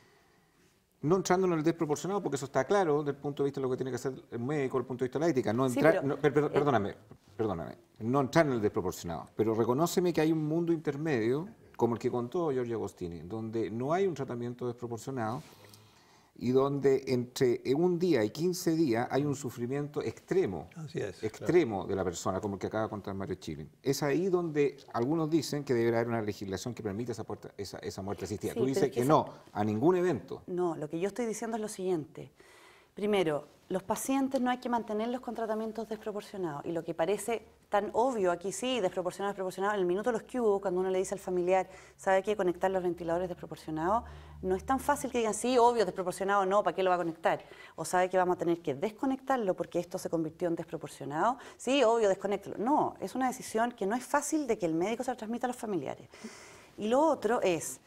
No entrando en el desproporcionado, porque eso está claro desde el punto de vista de lo que tiene que hacer el médico, desde el punto de vista de la ética. No entrar, Sí, pero, perdóname, no entrar en el desproporcionado, pero reconóceme que hay un mundo intermedio, como el que contó Giorgio Agostini, donde no hay un tratamiento desproporcionado y donde entre un día y 15 días hay un sufrimiento extremo, extremo de la persona, como el que acaba de contar Mario Schilling. Es ahí donde algunos dicen que deberá haber una legislación que permita esa muerte asistida. Sí, Tú dices que no, a ningún evento. No, lo que yo estoy diciendo es lo siguiente. Primero, los pacientes no hay que mantenerlos con tratamientos desproporcionados. Y lo que parece tan obvio, aquí sí, desproporcionado, desproporcionado, en el minuto de los que hubo, cuando uno le dice al familiar, ¿sabe qué? Conectar los ventiladores desproporcionados, no es tan fácil que digan, sí, obvio, desproporcionado, no, ¿para qué lo va a conectar? O sabe que vamos a tener que desconectarlo porque esto se convirtió en desproporcionado, sí, obvio, desconéctalo. No, es una decisión que no es fácil de que el médico se la transmita a los familiares. Y lo otro es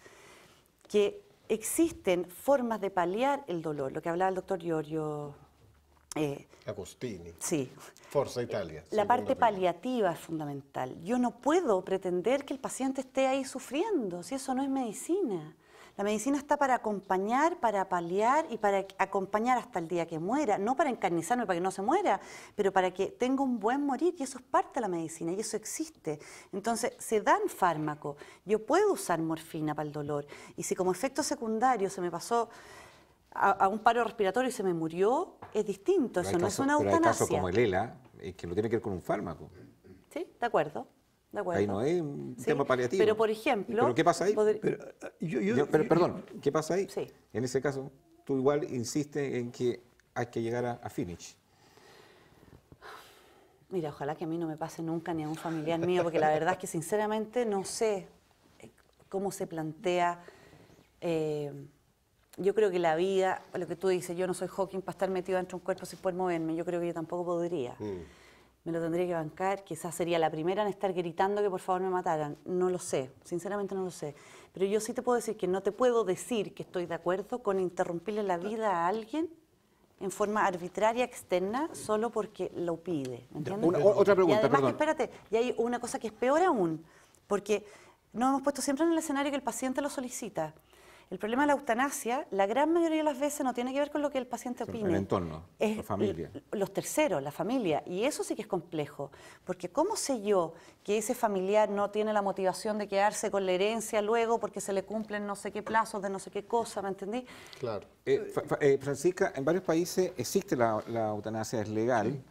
que existen formas de paliar el dolor, lo que hablaba el doctor Giorgio Agostini. Sí. Forza Italia. La parte paliativa es fundamental. Yo no puedo pretender que el paciente esté ahí sufriendo, si eso no es medicina. La medicina está para acompañar, para paliar y para acompañar hasta el día que muera, no para encarnizarme para que no se muera, pero para que tenga un buen morir, y eso es parte de la medicina y eso existe. Entonces, se dan fármacos. Yo puedo usar morfina para el dolor y si como efecto secundario se me pasó a un paro respiratorio y se me murió, es distinto, eso no es una eutanasia. Pero hay casos como el ELA, que no tiene que ver con un fármaco. Sí, de acuerdo. Ahí no es un tema paliativo. Pero, por ejemplo... ¿Pero qué pasa ahí? Perdón, ¿qué pasa ahí? Sí. En ese caso, tú igual insistes en que hay que llegar a finish. Mira, ojalá que a mí no me pase nunca ni a un familiar mío, porque la verdad es que sinceramente no sé cómo se plantea... yo creo que la vida, lo que tú dices, yo no soy Hawking para estar metido dentro de un cuerpo sin poder moverme, yo creo que yo tampoco podría. Me lo tendría que bancar, quizás sería la primera en estar gritando que por favor me mataran. No lo sé, sinceramente no lo sé. Pero yo sí te puedo decir que no te puedo decir que estoy de acuerdo con interrumpirle la vida a alguien en forma arbitraria externa solo porque lo pide. ¿Me entiendes? Otra pregunta, y además, perdón. espérate, y hay una cosa que es peor aún, porque nos hemos puesto siempre en el escenario que el paciente lo solicita. El problema de la eutanasia, la gran mayoría de las veces no tiene que ver con lo que el paciente opine. El entorno, la familia. Los terceros, la familia. Y eso sí que es complejo. Porque ¿cómo sé yo que ese familiar no tiene la motivación de quedarse con la herencia luego porque se le cumplen no sé qué plazos de no sé qué cosa? ¿Me entendí? Claro. Francisca, en varios países existe la eutanasia, es legal.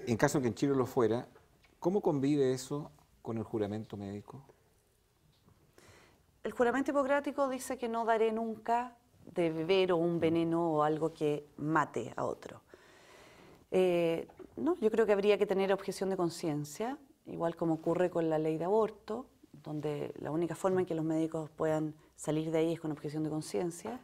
En caso de que en Chile lo fuera, ¿cómo convive eso con el juramento médico? El juramento hipocrático dice que no daré nunca de beber o un veneno o algo que mate a otro. No, yo creo que habría que tener objeción de conciencia, igual como ocurre con la ley de aborto, donde la única forma en que los médicos puedan salir de ahí es con objeción de conciencia.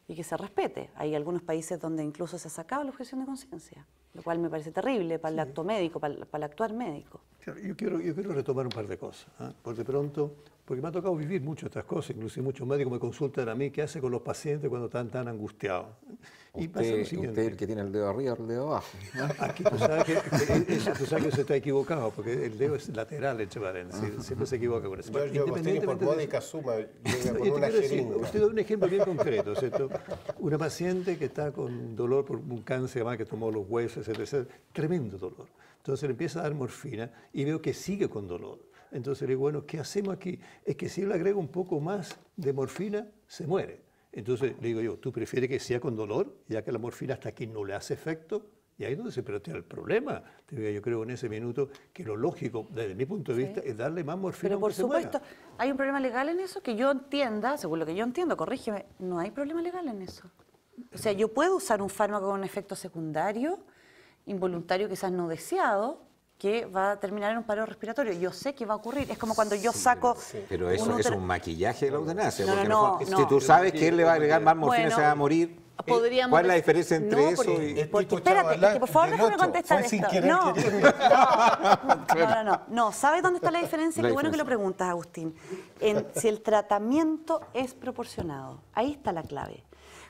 y que se respete. Hay algunos países donde incluso se ha sacado la objeción de conciencia, lo cual me parece terrible para el acto médico, para el actuar médico. Claro, yo quiero retomar un par de cosas, por de pronto, porque me ha tocado vivir mucho estas cosas, inclusive muchos médicos me consultan a mí qué hace con los pacientes cuando están tan angustiados. Y pasa lo siguiente. Usted el que tiene el dedo arriba o el dedo abajo. Aquí tú sabes que se está equivocado, porque el dedo es lateral, entre paréntesis, siempre se equivoca con eso. Yo por módica suma, llega con una jeringa. Usted da un ejemplo bien concreto, ¿cierto? Una paciente que está con dolor por un cáncer, además que tomó los huesos, etcétera, tremendo dolor. Entonces le empieza a dar morfina y veo que sigue con dolor. Entonces le digo, bueno, ¿qué hacemos aquí? Es que si yo le agrego un poco más de morfina, se muere. Entonces le digo yo, ¿tú prefieres que sea con dolor, ya que la morfina hasta aquí no le hace efecto? Y ahí es donde se plantea el problema. Yo creo en ese minuto que lo lógico, desde mi punto de vista, es darle más morfina. Pero por aunque se muera. supuesto, ¿hay un problema legal en eso? Que yo entienda, según lo que yo entiendo, corrígeme, no hay problema legal en eso. O sea, yo puedo usar un fármaco con un efecto secundario, involuntario quizás no deseado, que va a terminar en un paro respiratorio. Yo sé que va a ocurrir. Es como cuando yo saco... Pero eso es un maquillaje de la eutanasia. No, si tú sabes que él le va a agregar más morfina, se va a morir. ¿Cuál es la diferencia entre eso y...? Porque espérate, es que por favor déjame contestar esto. No, ¿sabes dónde está la diferencia? Qué bueno que lo preguntas, Agustín. Si el tratamiento es proporcionado. Ahí está la clave.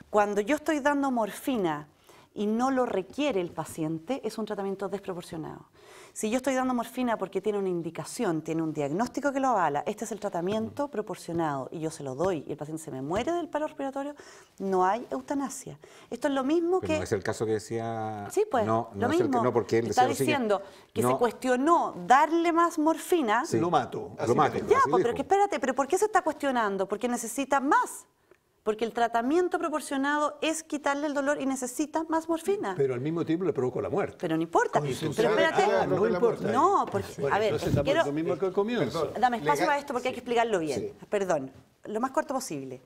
Cuando yo estoy dando morfina y no lo requiere el paciente, es un tratamiento desproporcionado. Si yo estoy dando morfina porque tiene una indicación, tiene un diagnóstico que lo avala, este es el tratamiento proporcionado y yo se lo doy y el paciente se me muere del paro respiratorio, no hay eutanasia. Esto es lo mismo que... No es el caso que decía... Sí, pues, no, lo no mismo. No, porque él está diciendo que se cuestionó darle más morfina. Sí. Lo mato. Ya, pero que espérate, ¿pero por qué se está cuestionando? Porque necesita más. Porque el tratamiento proporcionado es quitarle el dolor y necesita más morfina. Pero al mismo tiempo le provoca la muerte. Pero no importa. Pero espérate. No importa. No, porque, bueno, a ver, quiero... lo mismo que el comienzo. Dame espacio para esto porque hay que explicarlo bien. Sí. Perdón, lo más corto posible.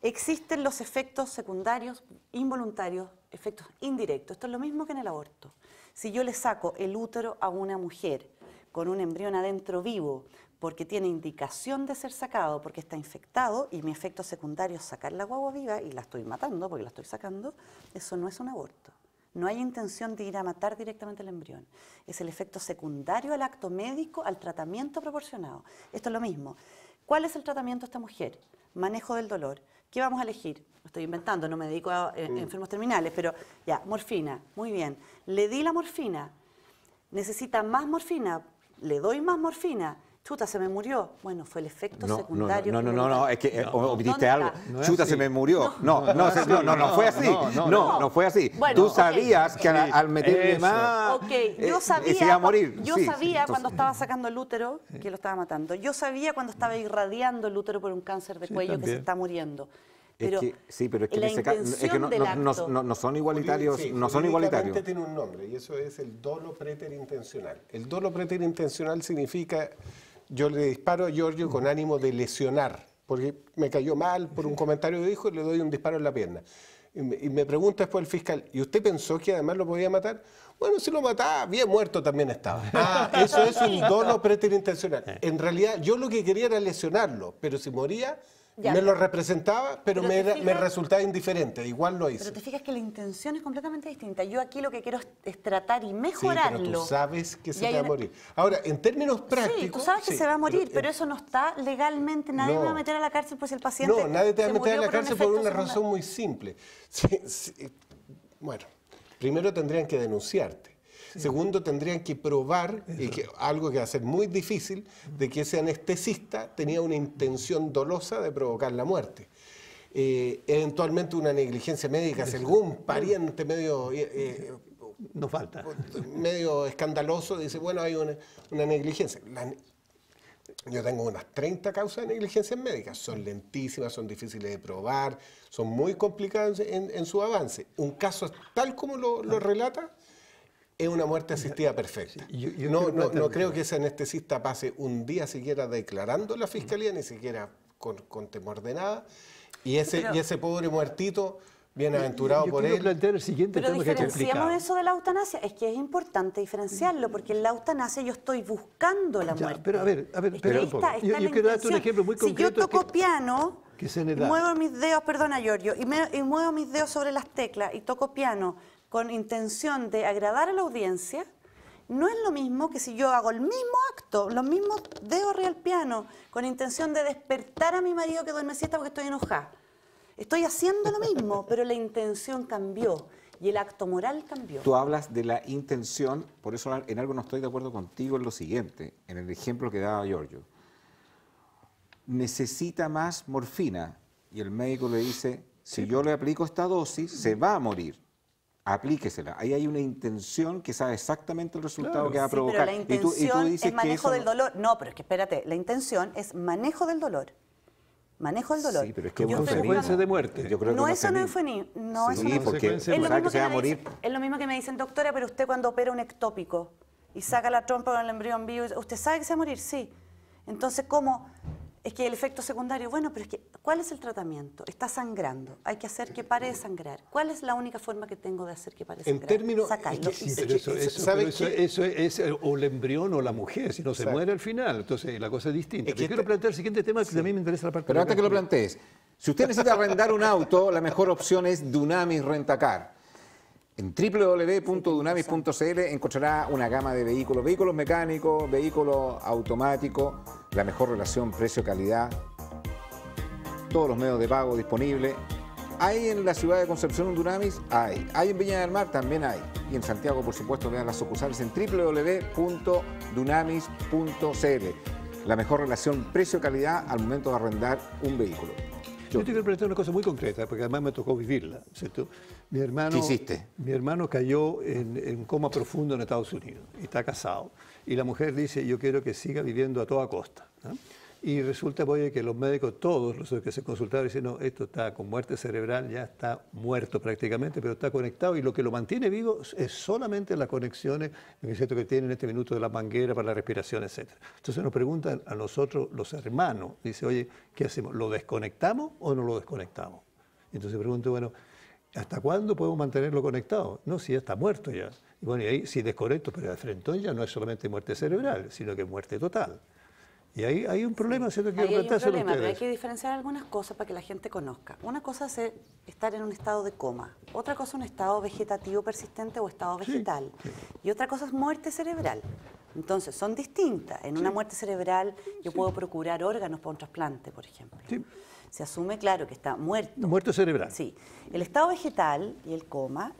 Existen los efectos secundarios, involuntarios, efectos indirectos. Esto es lo mismo que en el aborto. Si yo le saco el útero a una mujer con un embrión adentro vivo, porque tiene indicación de ser sacado, porque está infectado, y mi efecto secundario es sacar la guagua viva y la estoy matando porque la estoy sacando, eso no es un aborto. No hay intención de ir a matar directamente el embrión. Es el efecto secundario al acto médico, al tratamiento proporcionado. Esto es lo mismo. ¿Cuál es el tratamiento de esta mujer? Manejo del dolor. ¿Qué vamos a elegir? Lo estoy inventando, no me dedico a enfermos terminales, pero ya, morfina, muy bien. Le di la morfina, necesita más morfina, le doy más morfina. Chuta, se me murió. Bueno, fue el efecto secundario. No, es que omitiste algo. Chuta, se me murió. No fue así. No fue así. Bueno, tú sabías que al meterle más, yo sabía, se iba a morir. Yo sabía cuando estaba sacando el útero que lo estaba matando. Yo sabía cuando estaba irradiando el útero por un cáncer de cuello que se está muriendo. Pero pero es que en ese caso es que no son igualitarios. Sí, no son igualitarios. Tiene un nombre y eso es el dolo preterintencional. El dolo preterintencional significa yo le disparo a Giorgio con ánimo de lesionar, porque me cayó mal por un comentario que dijo y le doy un disparo en la pierna. Y me pregunta después el fiscal, ¿y usted pensó que además lo podía matar? Bueno, si lo mataba, bien muerto también estaba. Eso es un dolo preterintencional. En realidad, yo lo que quería era lesionarlo, pero si moría, me lo representaba, pero me resultaba indiferente. Igual lo hice. Pero te fijas que la intención es completamente distinta. Yo aquí lo que quiero es tratar y mejorarlo. Sí, pero tú sabes que se va a morir. Ahora, en términos prácticos... Sí, tú sabes que se va a morir, pero eso no está legalmente. Nadie me va a meter a la cárcel por si el paciente No, nadie te va a meter a la cárcel por una razón muy simple. Bueno, primero tendrían que denunciarte. Segundo, tendrían que probar, algo que va a ser muy difícil, de que ese anestesista tenía una intención dolosa de provocar la muerte. Eventualmente una negligencia médica, si algún pariente medio... no falta. Medio escandaloso dice, bueno, hay una negligencia. Yo tengo unas 30 causas de negligencias médicas. Son lentísimas, son difíciles de probar, son muy complicadas en su avance. Un caso tal como lo relata, es una muerte asistida perfecta. No creo que ese anestesista pase un día siquiera declarando la fiscalía, ni siquiera con temor de nada. Y ese pobre muertito, bienaventurado por él. Plantear el siguiente pero tema diferenciamos eso de la eutanasia. Es que es importante diferenciarlo, porque en la eutanasia yo estoy buscando la muerte. Pero a ver, espera un poco. Yo quiero darte un ejemplo muy concreto. Si yo toco piano, Que se le da. Muevo mis dedos, perdona Giorgio, y muevo mis dedos sobre las teclas y toco piano con intención de agradar a la audiencia, no es lo mismo que si yo hago el mismo acto, los mismos dedos arriba del piano, con intención de despertar a mi marido que duerme siesta porque estoy enojada. Estoy haciendo lo mismo, pero la intención cambió y el acto moral cambió. Tú hablas de la intención, por eso en algo no estoy de acuerdo contigo en lo siguiente, en el ejemplo que daba Giorgio. Necesita más morfina y el médico le dice, si yo le aplico esta dosis, se va a morir. Aplíquesela. Ahí hay una intención que sabe exactamente el resultado que va a provocar. Pero la intención dices es manejo que del dolor. No, pero es que espérate, la intención es manejo del dolor. Manejo del dolor. Sí, pero es que es consecuencia de muerte. Yo creo No, que eso no es eufemismo. no, eso Sí, no es porque Es lo sabe mismo que se va a me morir. dicen, es lo mismo que me dicen, doctora, pero usted cuando opera un ectópico y saca la trompa con el embrión vivo, ¿usted sabe que se va a morir? Sí. Entonces, ¿cómo? Es que el efecto secundario, bueno, pero es que, ¿cuál es el tratamiento? Está sangrando, hay que hacer que pare de sangrar. ¿Cuál es la única forma que tengo de hacer que pare de En sangrar? términos... Sacarlo. Sí, pero eso es o el embrión o la mujer, si no se muere al final. Entonces la cosa es distinta. Es que Quiero plantear el siguiente tema que también me interesa la parte Pero antes que lo mercantil. plantees, si usted necesita arrendar un auto, la mejor opción es Dunamis Rentacar. En www.dunamis.cl encontrará una gama de vehículos mecánicos, vehículos automáticos, la mejor relación precio-calidad, todos los medios de pago disponibles. ¿Hay en la ciudad de Concepción un Dunamis? Hay. ¿Hay en Viña del Mar? También hay. Y en Santiago, por supuesto, vean las sucursales en www.dunamis.cl. La mejor relación precio-calidad al momento de arrendar un vehículo. Yo te quiero plantear una cosa muy concreta, porque además me tocó vivirla, ¿cierto? Mi hermano, ¿Qué hiciste? Mi hermano cayó en coma profundo en Estados Unidos y está casado. Y la mujer dice, yo quiero que siga viviendo a toda costa, ¿no? Y resulta, oye, que los médicos, todos los que se consultaron, dicen, no, esto está con muerte cerebral, ya está muerto prácticamente, pero está conectado y lo que lo mantiene vivo es solamente las conexiones que tiene en este minuto de la manguera para la respiración, etc. Entonces nos preguntan a nosotros, los hermanos, dice, oye, ¿qué hacemos? ¿Lo desconectamos o no lo desconectamos? Entonces pregunto, bueno, ¿hasta cuándo podemos mantenerlo conectado? No, si ya está muerto ya. Y bueno, y ahí si desconecto, pero de frente ya no es solamente muerte cerebral, sino que muerte total. Y ahí hay un problema, ¿cierto? Que Ahí hay un planteárselo problema, pero hay ustedes. que diferenciar algunas cosas para que la gente conozca. Una cosa es estar en un estado de coma, otra cosa es un estado vegetativo persistente o estado vegetal, y otra cosa es muerte cerebral. Entonces, son distintas. En una muerte cerebral yo puedo procurar órganos para un trasplante, por ejemplo. Sí. Se asume, claro, que está muerto. Muerte cerebral. Sí. El estado vegetal y el coma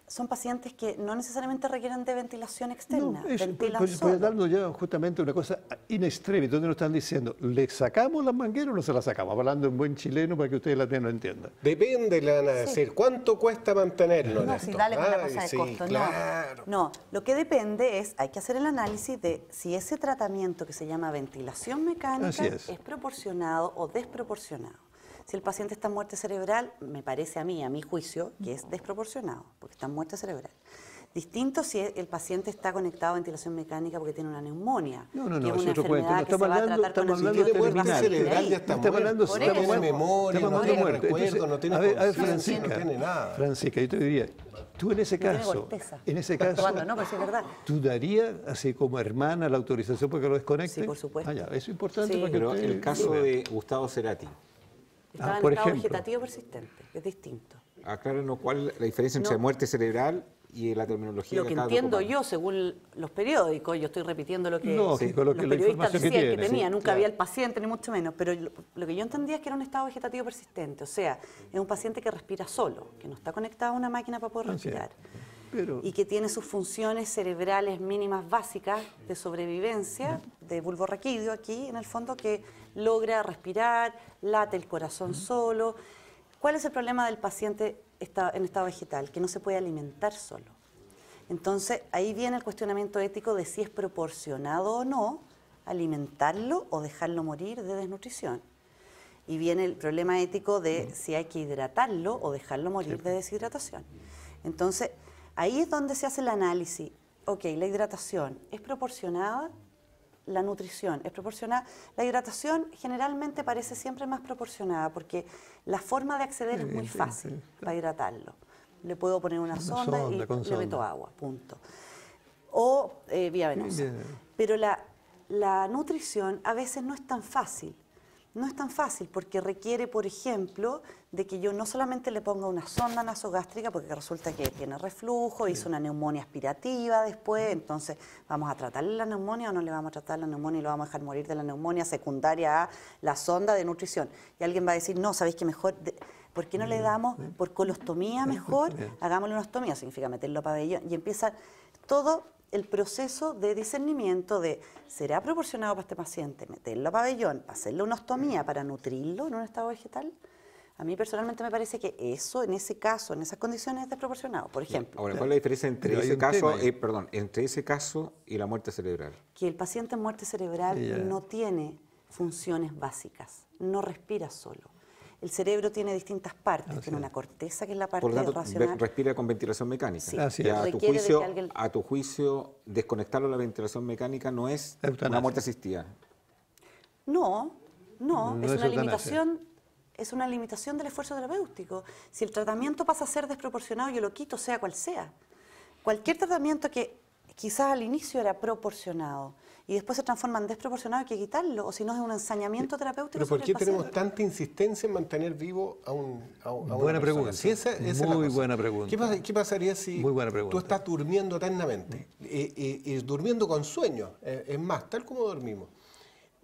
son pacientes que no necesariamente requieren de ventilación externa. No, es, ventilan pues solo. dando ya justamente una cosa in extremis, donde nos están diciendo, ¿le sacamos las mangueras o no se las sacamos? Hablando en buen chileno para que ustedes la entiendan. Depende, le van a decir, ¿cuánto cuesta mantenerlo? No, en si esto? dale con la Ay, cosa de sí, costo, claro. no. No, lo que depende es, hay que hacer el análisis de si ese tratamiento que se llama ventilación mecánica Así es. proporcionado o desproporcionado. Si el paciente está en muerte cerebral, me parece a mi juicio, que es desproporcionado, porque está en muerte cerebral. Distinto si el paciente está conectado a ventilación mecánica porque tiene una neumonía, No, que es es una otro cuento. enfermedad que se va a tratar con estamos hablando Tiene muerte terminal. cerebral, ya está Estamos hablando, muerto. Por No tiene eso. memoria, estamos no hablando tiene muerte. recuerdo, Entonces, no tiene a ver, conciencia, no Francisca, tiene nada. Francisca, yo te diría, tú en ese tiene caso, golpeza. en ese Está caso, actuando, no, pero sí es verdad. ¿tú darías así como hermana la autorización para que lo desconecte? Sí, por supuesto. Ah, ya, eso es importante Sí. para que Pero ustedes el caso lo vean. de Gustavo Cerati, Estaba en por estado ejemplo. vegetativo persistente, es distinto. acláranos cuál es la diferencia entre No. muerte cerebral y la terminología Lo que acabas de entiendo ocupar. yo, según los periódicos, yo estoy repitiendo lo que Lógico, los lo que la periodistas información que decían que tiene, tenía, sí, nunca claro. había el paciente, ni mucho menos, pero lo que yo entendía es que era un estado vegetativo persistente, o sea, es un paciente que respira solo, que no está conectado a una máquina para poder Así es. respirar, Pero- y que tiene sus funciones cerebrales mínimas básicas de sobrevivencia, de bulborraquídeo aquí, en el fondo, que logra respirar, late el corazón solo. ¿Cuál es el problema del paciente en estado vegetal? Que no se puede alimentar solo. Entonces, ahí viene el cuestionamiento ético de si es proporcionado o no alimentarlo o dejarlo morir de desnutrición. Y viene el problema ético de si hay que hidratarlo o dejarlo morir de deshidratación. Entonces, ahí es donde se hace el análisis. Ok, la hidratación es proporcionada, la nutrición es proporcionada. La hidratación generalmente parece siempre más proporcionada porque la forma de acceder es muy fácil para hidratarlo. Le puedo poner una sonda y con le sonda. meto agua, punto. O vía venosa. Bien. Pero la nutrición a veces no es tan fácil. No es tan fácil porque requiere, por ejemplo, de que yo no solamente le ponga una sonda nasogástrica, porque resulta que tiene reflujo, hizo una neumonía aspirativa después, entonces vamos a tratarle la neumonía o no le vamos a tratar la neumonía y lo vamos a dejar morir de la neumonía secundaria a la sonda de nutrición. Y alguien va a decir, no, ¿sabéis qué mejor? ¿Por qué no le damos por colostomía mejor? Hagámosle una ostomía, significa meterlo a pabellón. Y empieza todo el proceso de discernimiento de, ¿será proporcionado para este paciente meterlo a pabellón, hacerle una ostomía para nutrirlo en un estado vegetal? A mí personalmente me parece que eso, en ese caso, en esas condiciones, es desproporcionado, por ejemplo. Ahora, ¿cuál es la diferencia entre entre ese caso y la muerte cerebral? Que el paciente en muerte cerebral no tiene funciones básicas, no respira solo. El cerebro tiene distintas partes, tiene una corteza que es la parte por lo tanto, racional. respira con ventilación mecánica. Sí. Y a tu juicio, desconectarlo de la ventilación mecánica no es una muerte asistida. No, es una limitación del esfuerzo terapéutico. Si el tratamiento pasa a ser desproporcionado, yo lo quito, sea cual sea. Cualquier tratamiento que quizás al inicio era proporcionado y después se transforma en desproporcionado, hay que quitarlo, o si no es un ensañamiento terapéutico. ¿Pero por qué tenemos tanta insistencia en mantener vivo a una buena pregunta. Si esa Muy buena pregunta. ¿Qué pasaría si tú estás durmiendo eternamente y durmiendo con sueño? Es más, tal como dormimos.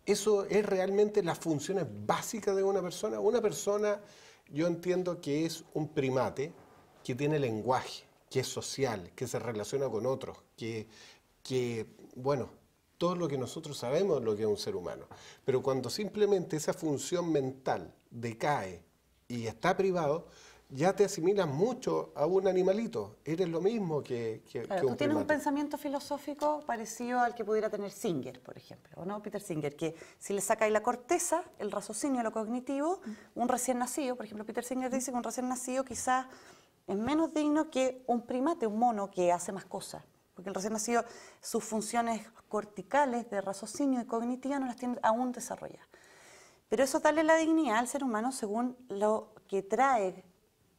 ¿Eso es realmente las funciones básicas de una persona? Una persona, yo entiendo que es un primate que tiene lenguaje, que es social, que se relaciona con otros, que bueno, todo lo que nosotros sabemos es lo que es un ser humano. Pero cuando simplemente esa función mental decae y está privado, ya te asimilas mucho a un animalito. Eres lo mismo que claro, un tú tienes primate. un pensamiento filosófico parecido al que pudiera tener Singer, por ejemplo, ¿o no? Peter Singer, que si le sacáis la corteza, el raciocinio, lo cognitivo, un recién nacido, por ejemplo, Peter Singer dice que un recién nacido quizás es menos digno que un primate, un mono que hace más cosas. Porque el recién nacido, sus funciones corticales de raciocinio y cognitiva no las tiene aún desarrolladas. Pero eso darle la dignidad al ser humano según lo que trae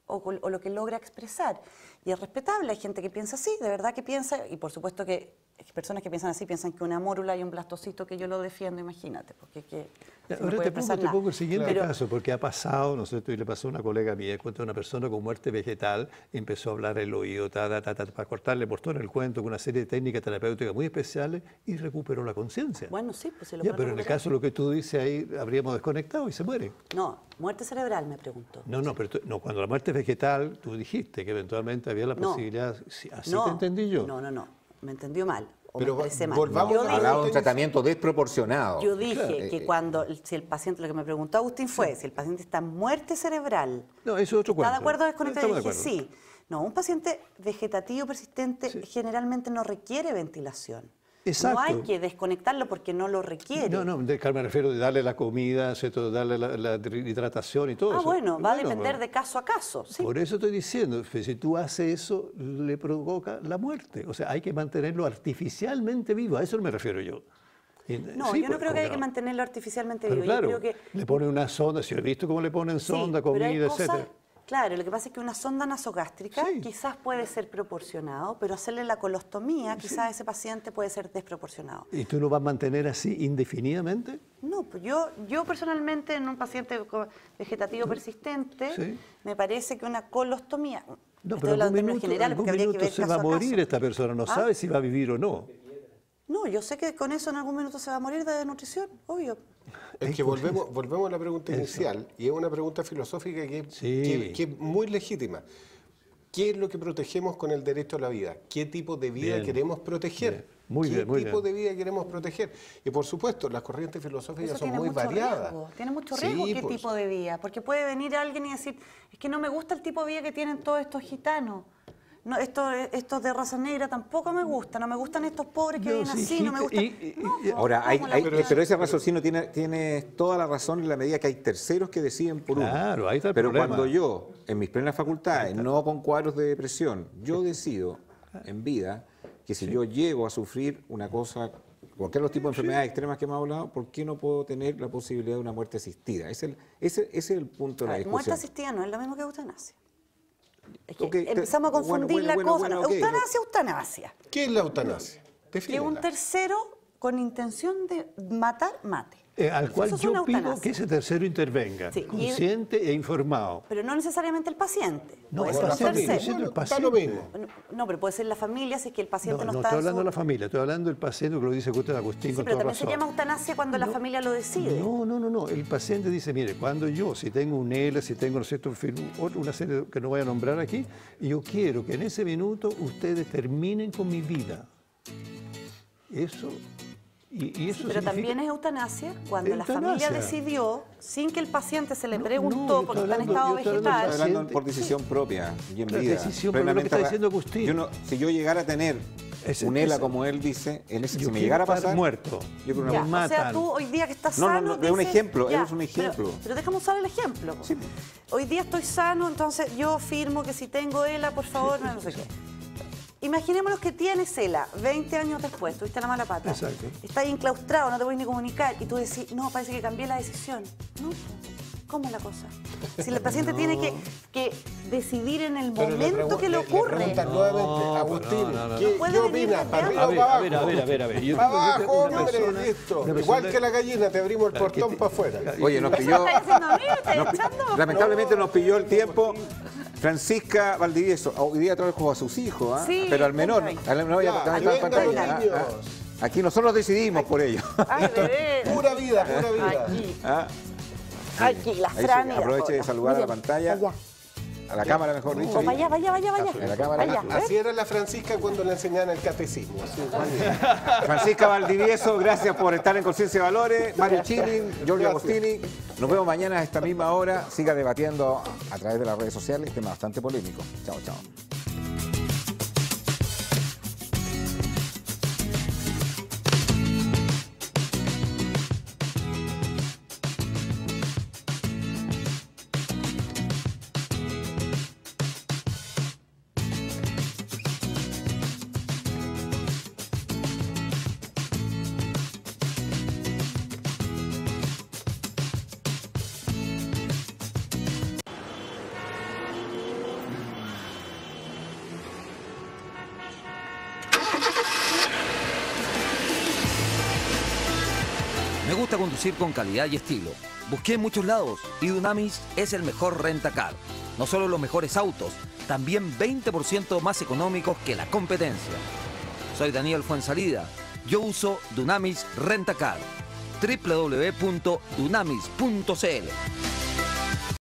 o lo que logra expresar. Y es respetable, hay gente que piensa así, de verdad que piensa, y por supuesto que personas que piensan así piensan que una mórula y un blastocito que yo lo defiendo, imagínate, porque ahora te pongo el siguiente caso, porque ha pasado, ¿no es cierto? Y le pasó a una colega mía, cuenta una persona con muerte vegetal, empezó a hablar el oído, para cortarle por todo el cuento, con una serie de técnicas terapéuticas muy especiales y recuperó la conciencia. Bueno, sí, pues se lo pero en el caso de lo que tú dices ahí, habríamos desconectado y se muere. No, muerte cerebral me preguntó. No, cuando la muerte vegetal, tú dijiste que eventualmente había la posibilidad, así te entendí yo. No, me entendió mal. Pero volvamos a hablar de un tratamiento desproporcionado. Yo dije que si el paciente, lo que me preguntó Agustín fue, si el paciente está en muerte cerebral, no, eso es otro cuento. ¿está de acuerdo con esto? Dije sí. No, un paciente vegetativo persistente generalmente no requiere ventilación. Exacto. No hay que desconectarlo porque no lo requiere. No, me refiero de darle la comida, darle la hidratación y todo eso. Bueno, va a depender de caso a caso. ¿Sí? Por eso estoy diciendo, si tú haces eso, le provoca la muerte. O sea, hay que mantenerlo artificialmente vivo, a eso me refiero yo. No, yo no creo que haya que mantenerlo artificialmente vivo. Claro, yo creo que le ponen una sonda, si he visto cómo le ponen sonda, comida, etcétera. Claro, lo que pasa es que una sonda nasogástrica quizás puede ser proporcionado, pero hacerle la colostomía, quizás ese paciente puede ser desproporcionado. ¿Y tú lo vas a mantener así indefinidamente? No, pues yo personalmente en un paciente vegetativo persistente, me parece que una colostomía, pero en algún minuto se va a morir esta persona, no sabe si va a vivir o no. No, yo sé que con eso en algún minuto se va a morir de desnutrición, obvio. Es que volvemos a la pregunta inicial, y es una pregunta filosófica que es muy legítima. ¿Qué es lo que protegemos con el derecho a la vida? ¿Qué tipo de vida queremos proteger? ¿Qué tipo de vida queremos proteger? Y por supuesto, las corrientes filosóficas son muy variadas. Tiene mucho riesgo qué tipo de vida, porque puede venir alguien y decir, es que no me gusta el tipo de vida que tienen todos estos gitanos. No, estos de raza negra tampoco me gustan, no me gustan estos pobres que viven así, no me gustan. Ahora, pero ese raciocinio tiene toda la razón en la medida que hay terceros que deciden por uno. Claro, ahí está el pero problema. Cuando yo, en mis plenas facultades, no con cuadros de depresión, yo decido en vida que si yo llego a sufrir una cosa, cualquier otro tipo de enfermedades extremas que hemos hablado, ¿por qué no puedo tener la posibilidad de una muerte asistida? Ese es el punto de la discusión. Muerte asistida no es lo mismo que eutanasia. Es que empezamos a confundir la cosa. Eutanasia. ¿Qué es la eutanasia? Que un tercero con intención de matar, mate. al cual Eso es yo una pido eutanasia. que ese tercero intervenga, Sí, y- consciente e informado. Pero no necesariamente el paciente. No, puede el ser un paciente, tercero. yo siendo el Está paciente. lo mismo. No, pero puede ser la familia si es que el paciente no, No, está estoy en hablando su- de la familia, estoy hablando del paciente, que lo dice usted, Agustín, Sí, con pero toda también se razón. llama eutanasia cuando la familia lo decide. No. El paciente dice, mire, cuando yo, si tengo un ELA, si tengo, ¿no es cierto?, en fin, una serie que no voy a nombrar aquí, y yo quiero que en ese minuto ustedes terminen con mi vida. Eso, y eso Pero significa- también es eutanasia cuando la Eutanasia. familia decidió, sin que el paciente se le No, preguntó yo porque estoy está en hablando- estado yo estoy hablando del vegetal. Estoy hablando paciente- por decisión propia y en Claro, vida. decisión, pero lo que está diciendo Agustín. Si yo llegara a tener Ese- un ELA, ese- como él dice, Yo si me quiero llegara a estar pasar, muerto. yo creo que Ya, no- o sea, matan. tú hoy día que estás No, sano. es un dices, ejemplo, ya, es un ejemplo. Pero déjame usar el ejemplo. Sí. Hoy día estoy sano, entonces yo firmo que si tengo ELA, por favor, no sé qué. Imaginémonos que tienes ELA 20 años después, tuviste la mala pata. Exacto. Estás ahí enclaustrado, no te puedes ni comunicar y tú decís, no, parece que cambié la decisión. No, ¿cómo es la cosa? Si el paciente tiene que decidir en el Pero momento que le ocurre. preguntan nuevamente, Agustín, no. ¿qué Puede opina? venir ¿Para desde arriba o para A abajo? ver. Yo- Para abajo, una hombre, persona- listo. una Igual persona- que la gallina, te abrimos el portón para afuera. Oye, nos ¿Eso pilló, me estás diciendo a mí? ¿Me estás echando? lamentablemente nos pilló el tiempo. Francisca Valdivieso, hoy día trajo a sus hijos, ¿ah? Sí, pero al menor, venga. ya Ya, está en vengan pantalla. los niños. Aquí nosotros decidimos por ello. Ay, bebé. Pura vida, pura vida. Aquí, ¿Ah? aquí, la Ahí sí, Fran y la aproveche de Paula. saludar a la Miren, pantalla. allá. A la cámara, mejor dicho. ahí. Vaya. En la cámara. Allá. Así era la Francisca cuando le enseñaban el catecismo. Así, Francisca Valdivieso, gracias por estar en Conciencia de Valores. Mario Chilin, Giorgio Gracias. Agostini. Nos vemos mañana a esta misma hora. Siga debatiendo a través de las redes sociales, tema bastante polémico. Chao, chao. Me gusta conducir con calidad y estilo. Busqué en muchos lados y Dunamis es el mejor rentacar. No solo los mejores autos, también 20% más económicos que la competencia. Soy Daniel Fuensalida. Yo uso Dunamis Rentacar. www.dunamis.cl